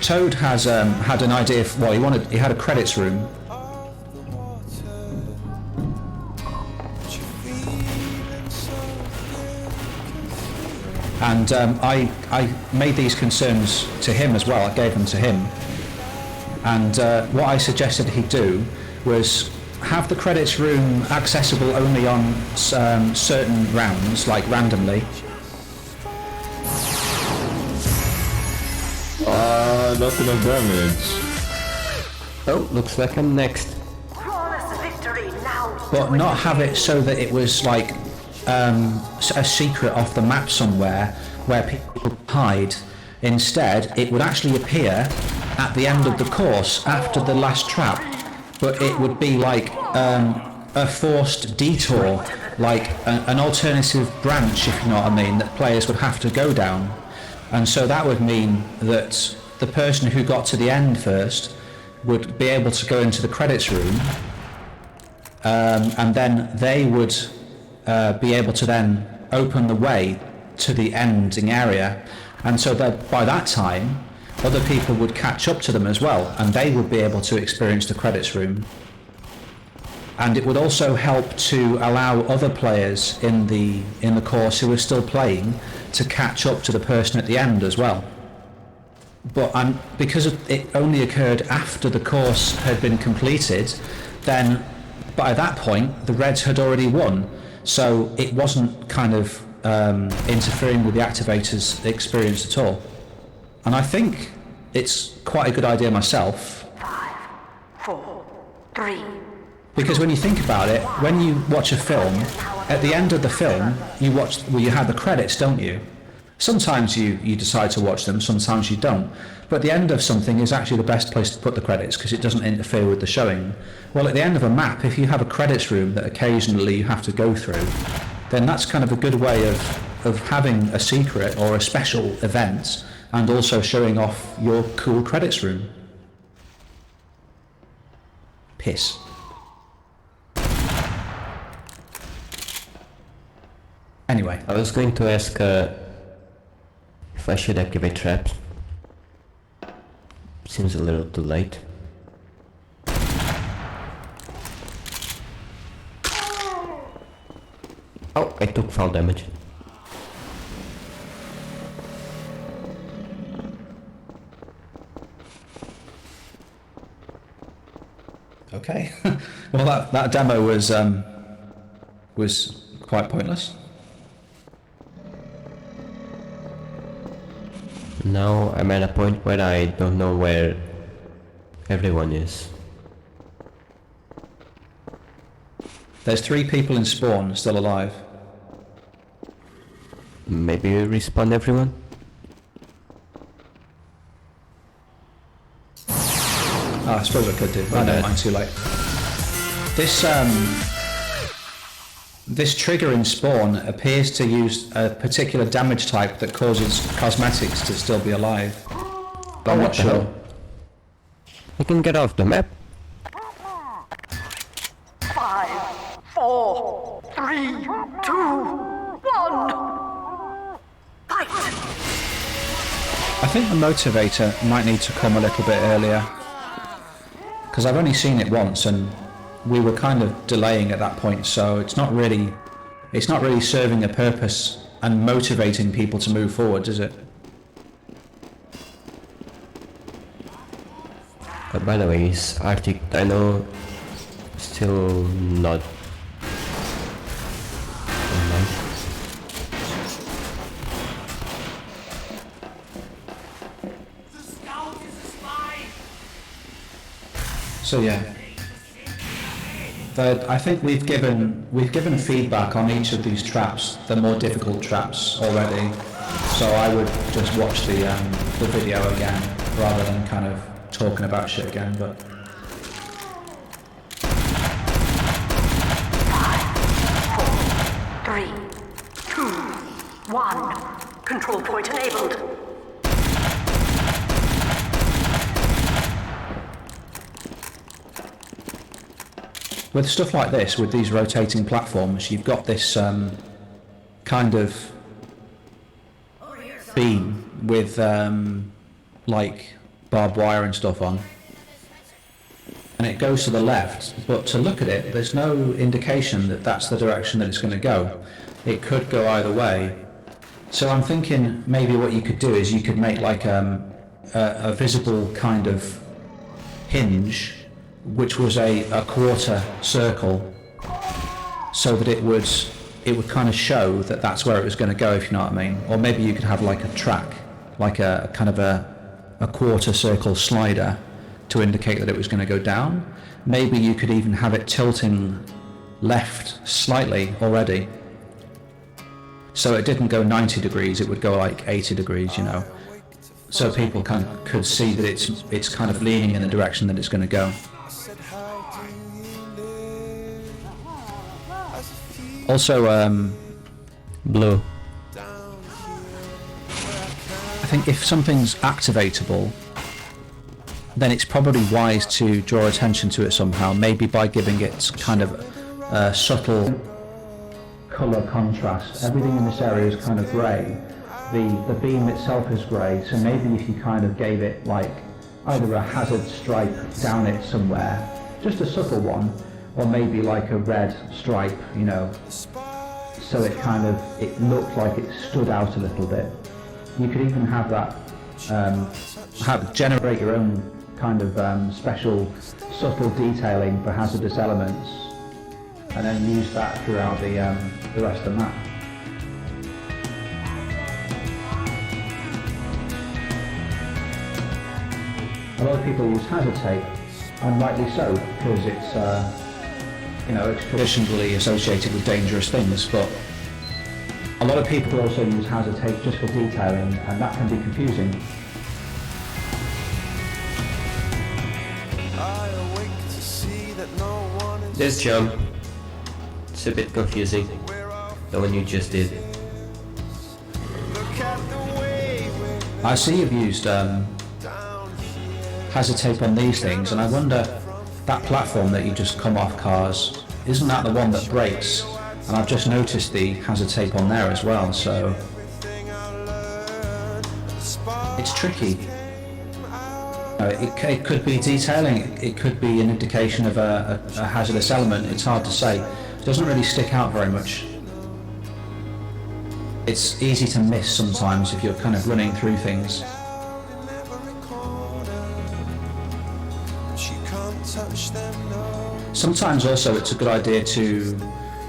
Toad has had an idea. He had a credits room. And I made these concerns to him as well. I gave them to him. And what I suggested he do was have the credits room accessible only on certain rounds, like randomly. Not enough damage. Oh, looks like I'm next. Flawless victory now. But not have it so that it was like a secret off the map somewhere where people hide. Instead, it would actually appear at the end of the course after the last trap, but it would be like a forced detour, like an alternative branch, if you know what I mean, that players would have to go down. And so that would mean that the person who got to the end first would be able to go into the credits room, and then they would be able to then open the way to the ending area, and so that by that time other people would catch up to them as well, and they would be able to experience the credits room. And it would also help to allow other players in the course who are still playing to catch up to the person at the end as well. But because it only occurred after the course had been completed, then by that point the Reds had already won, so it wasn't kind of interfering with the activator's experience at all. And I think it's quite a good idea myself. 5, 4, 3. Because when you think about it, when you watch a film, at the end of the film, you have the credits, don't you? Sometimes you decide to watch them, sometimes you don't. But at the end of something is actually the best place to put the credits because it doesn't interfere with the showing. Well, at the end of a map, if you have a credits room that occasionally you have to go through, then that's kind of a good way of having a secret or a special event and also showing off your cool credits room. Piss. Anyway. I was going to ask if I should activate traps. Seems a little too late. Oh, I took fall damage. Okay. Well, that demo was quite pointless. Now I'm at a point where I don't know where everyone is. There's 3 people in spawn still alive. Maybe respawn everyone? I suppose I could do. I don't mind too late. This trigger in spawn appears to use a particular damage type that causes cosmetics to still be alive. But I'm not sure. I can get off the map. 5, 4, 3, 2, 1. Fight! I think the motivator might need to come a little bit earlier. Because I've only seen it once and we were kind of delaying at that point, so it's not really serving a purpose and motivating people to move forward, is it? By the way, is Arctic Dino still not So yeah, I think we've given feedback on each of these traps, the more difficult traps already. So I would just watch the video again rather than kind of talking about shit again. But 3, 2, 1. Control point enabled. with stuff like this, with these rotating platforms, you've got this kind of beam with like barbed wire and stuff on, and it goes to the left, but to look at it, there's no indication that that's the direction that it's going to go. It could go either way. So I'm thinking maybe what you could do is you could make like a visible kind of hinge, which was a quarter circle, so that it would kind of show that that's where it was going to go, if you know what I mean. Or maybe you could have like a track, like a kind of a quarter circle slider to indicate that it was going to go down. Maybe you could even have it tilting left slightly already, so it didn't go 90 degrees, it would go like 80 degrees, you know, so people could see that it's kind of leaning in the direction that it's going to go. Also, Blue. I think if something's activatable, then it's probably wise to draw attention to it somehow, maybe by giving it kind of a subtle colour contrast. Everything in this area is kind of grey. The beam itself is grey, so maybe if you kind of gave it like either a hazard stripe down it somewhere, just a subtle one, or maybe like a red stripe, you know, so it looked like it stood out a little bit. You could even have that, generate your own kind of special subtle detailing for hazardous elements, and then use that throughout the rest of the map. A lot of people use hazard tape, and rightly so, because it's it's traditionally associated with dangerous things, but a lot of people also use hazard tape just for detailing, and that can be confusing. This jump, it's a bit confusing, the one you just did. I see you've used hazard tape on these things, and I wonder, that platform that you just come off cars, isn't that the one that breaks? And I've just noticed the hazard tape on there as well, so it's tricky. It could be detailing, it could be an indication of a hazardous element, it's hard to say. It doesn't really stick out very much. It's easy to miss sometimes if you're kind of running through things. Sometimes also it's a good idea to,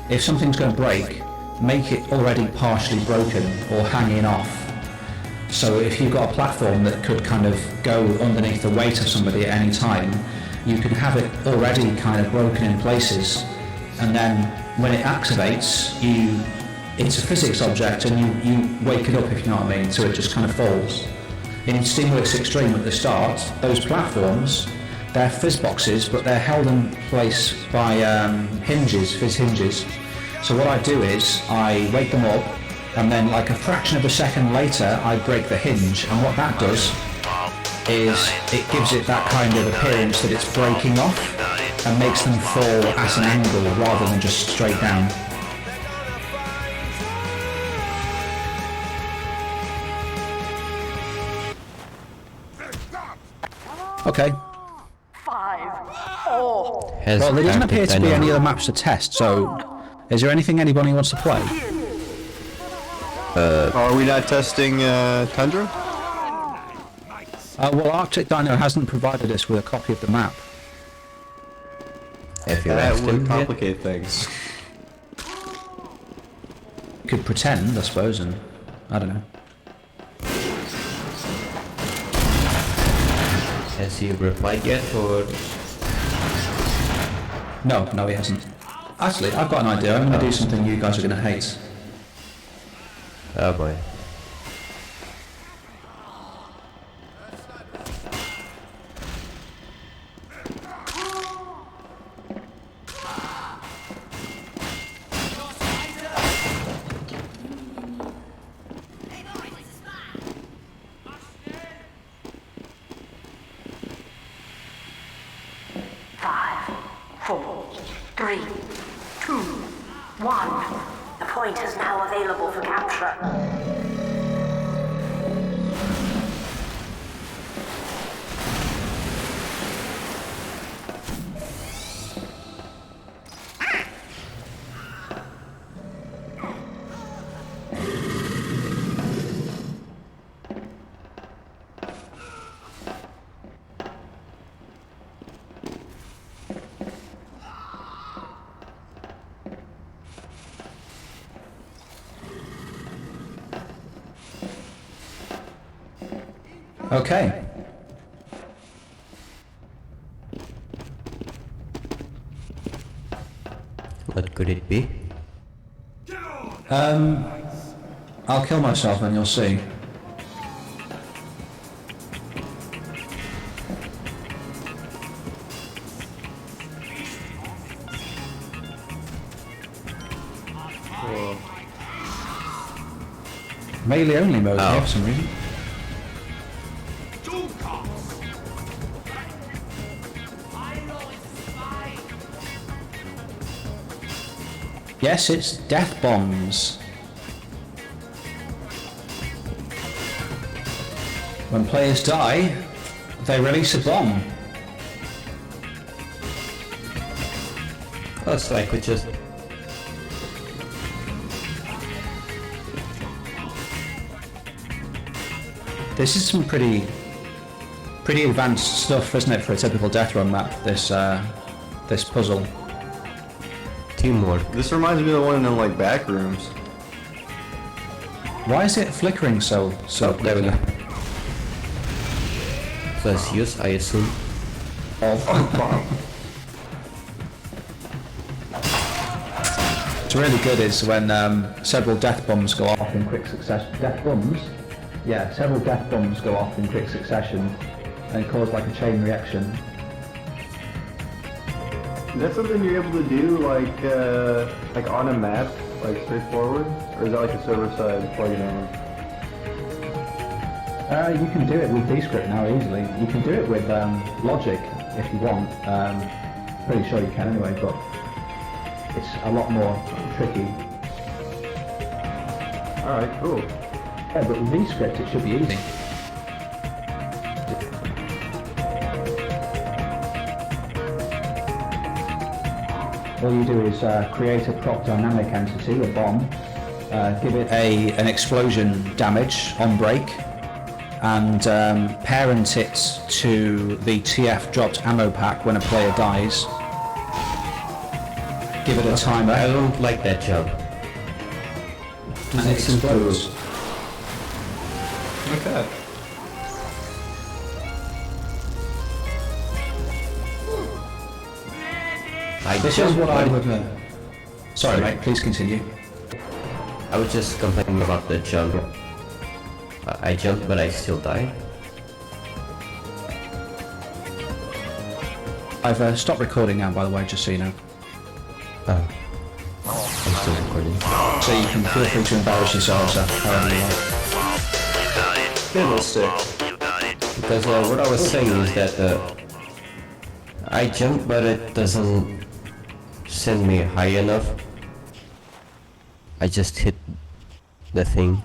if something's going to break, make it already partially broken or hanging off. So if you've got a platform that could kind of go underneath the weight of somebody at any time, you can have it already kind of broken in places, and then when it activates, it's a physics object and you wake it up, if you know what I mean, so it just kind of falls. In Steamworks Extreme at the start, those platforms, they're fizz boxes, but they're held in place by hinges, fizz hinges. So what I do is I wake them up, and then like a fraction of a second later I break the hinge, and what that does is it gives it that kind of appearance that it's breaking off and makes them fall at an angle rather than just straight down. Okay. 5, 4. Well, there doesn't appear to be any other maps to test, so is there anything anybody wants to play? Are we not testing Tundra? Well, Arctic Dino hasn't provided us with a copy of the map. If you That asked would him, complicate things. You could pretend, I suppose, and I don't know. has he replied yet, or? No, no, he hasn't. Actually, I've got an idea. I'm going to do something you guys are going to hate. Oh boy. Five, four, three, two, one. The point is now available for capture. Okay. What could it be? I'll kill myself and you'll see. Melee only mode here for some reason. Yes, it's death bombs. When players die, they release a bomb. Oh, so I could just... This is some pretty advanced stuff, isn't it, for a typical Deathrun map? This puzzle. Teamwork. This reminds me of the one in like back rooms. Why is it flickering so? There we go. Plus use, I assume. What's really good is when several death bombs go off in quick succession. Death bombs? Yeah, several death bombs go off in quick succession and cause like a chain reaction. Is that something you're able to do like on a map, like straightforward? Or is that like a server side plugin only? You can do it with Descript now easily. You can do it with Logic if you want. Pretty sure you can anyway, but it's a lot more tricky. Alright, cool. Yeah, but with Descript it should be easy. All you do is create a prop dynamic entity, a bomb, give it an explosion damage on break, and parent it to the TF dropped ammo pack when a player dies. Give it a timer. I don't like that job. And it explodes. Okay. This is what I would... Sorry mate, please continue. I was just complaining about the jump. I jumped, but I still die. I've stopped recording now, by the way, just so you know. Oh. I'm still recording. So you can feel free to embarrass yourselves however you like. Fiddlestick. Because what I was saying is that I jump, but it doesn't send me high enough. I just hit the thing.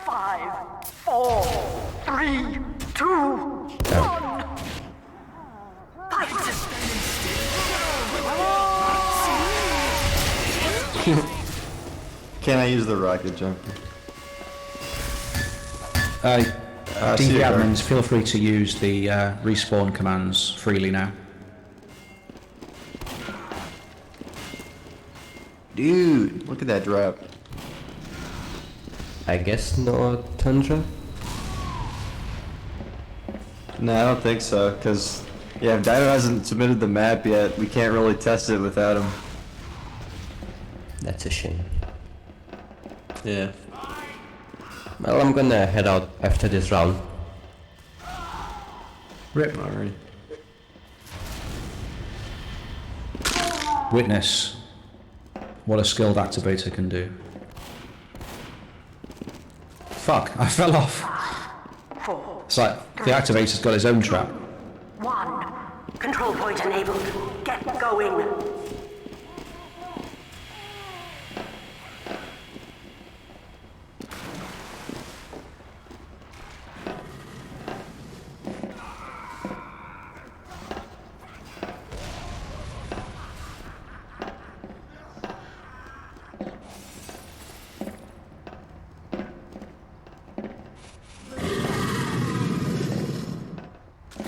5, 4, 3, 2, 1. Can I use the rocket jump? DP admins, feel free to use the respawn commands freely now. Dude, look at that drop. I guess no tundra? No, I don't think so, because Yeah, if Dino hasn't submitted the map yet, we can't really test it without him. That's a shame. Yeah. Well, I'm gonna head out after this round. Rip. Alright. Witness what a skilled activator can do. Fuck, I fell off. 4, It's like the activator's got his own trap. 1. Control point enabled. Get going.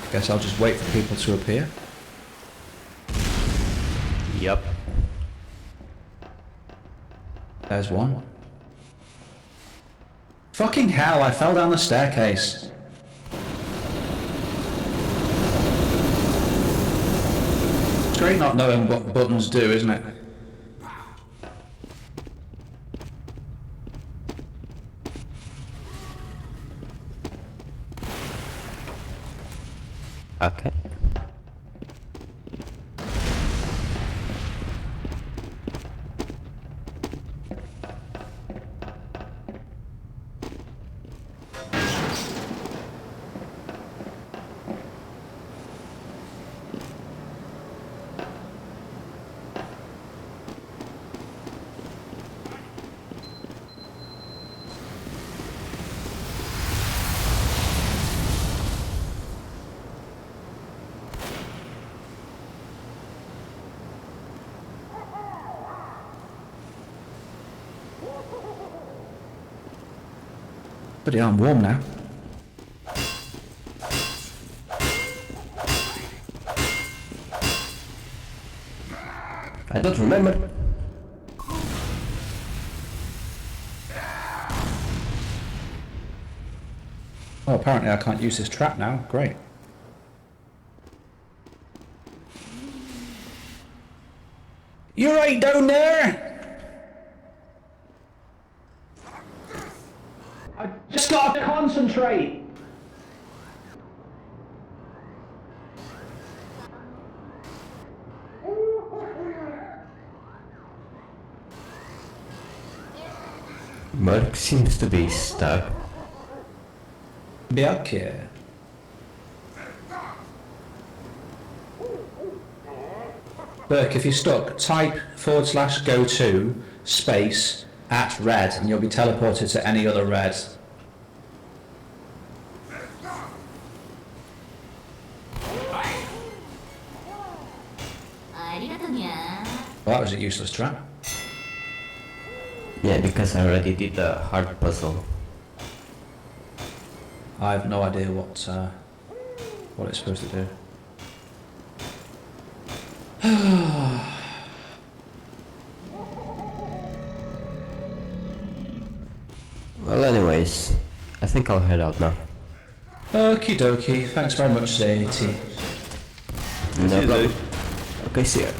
Guess I'll just wait for people to appear. Yup. There's one. Fucking hell, I fell down the staircase. It's great not knowing what buttons do, isn't it? Okay. But yeah, I'm warm now. I don't remember. Oh, apparently I can't use this trap now. Great. You're right down there! I just gotta concentrate! Merc seems to be stuck. Back here. Burke, if you're stuck, type /go to space at red and you'll be teleported to any other red. Well, that was a useless trap. Yeah, because I already did the hard puzzle. I have no idea what it's supposed to do. Well, anyways, I think I'll head out now. Okie dokie, thanks very much, Sadie. No problem. Okay, see ya.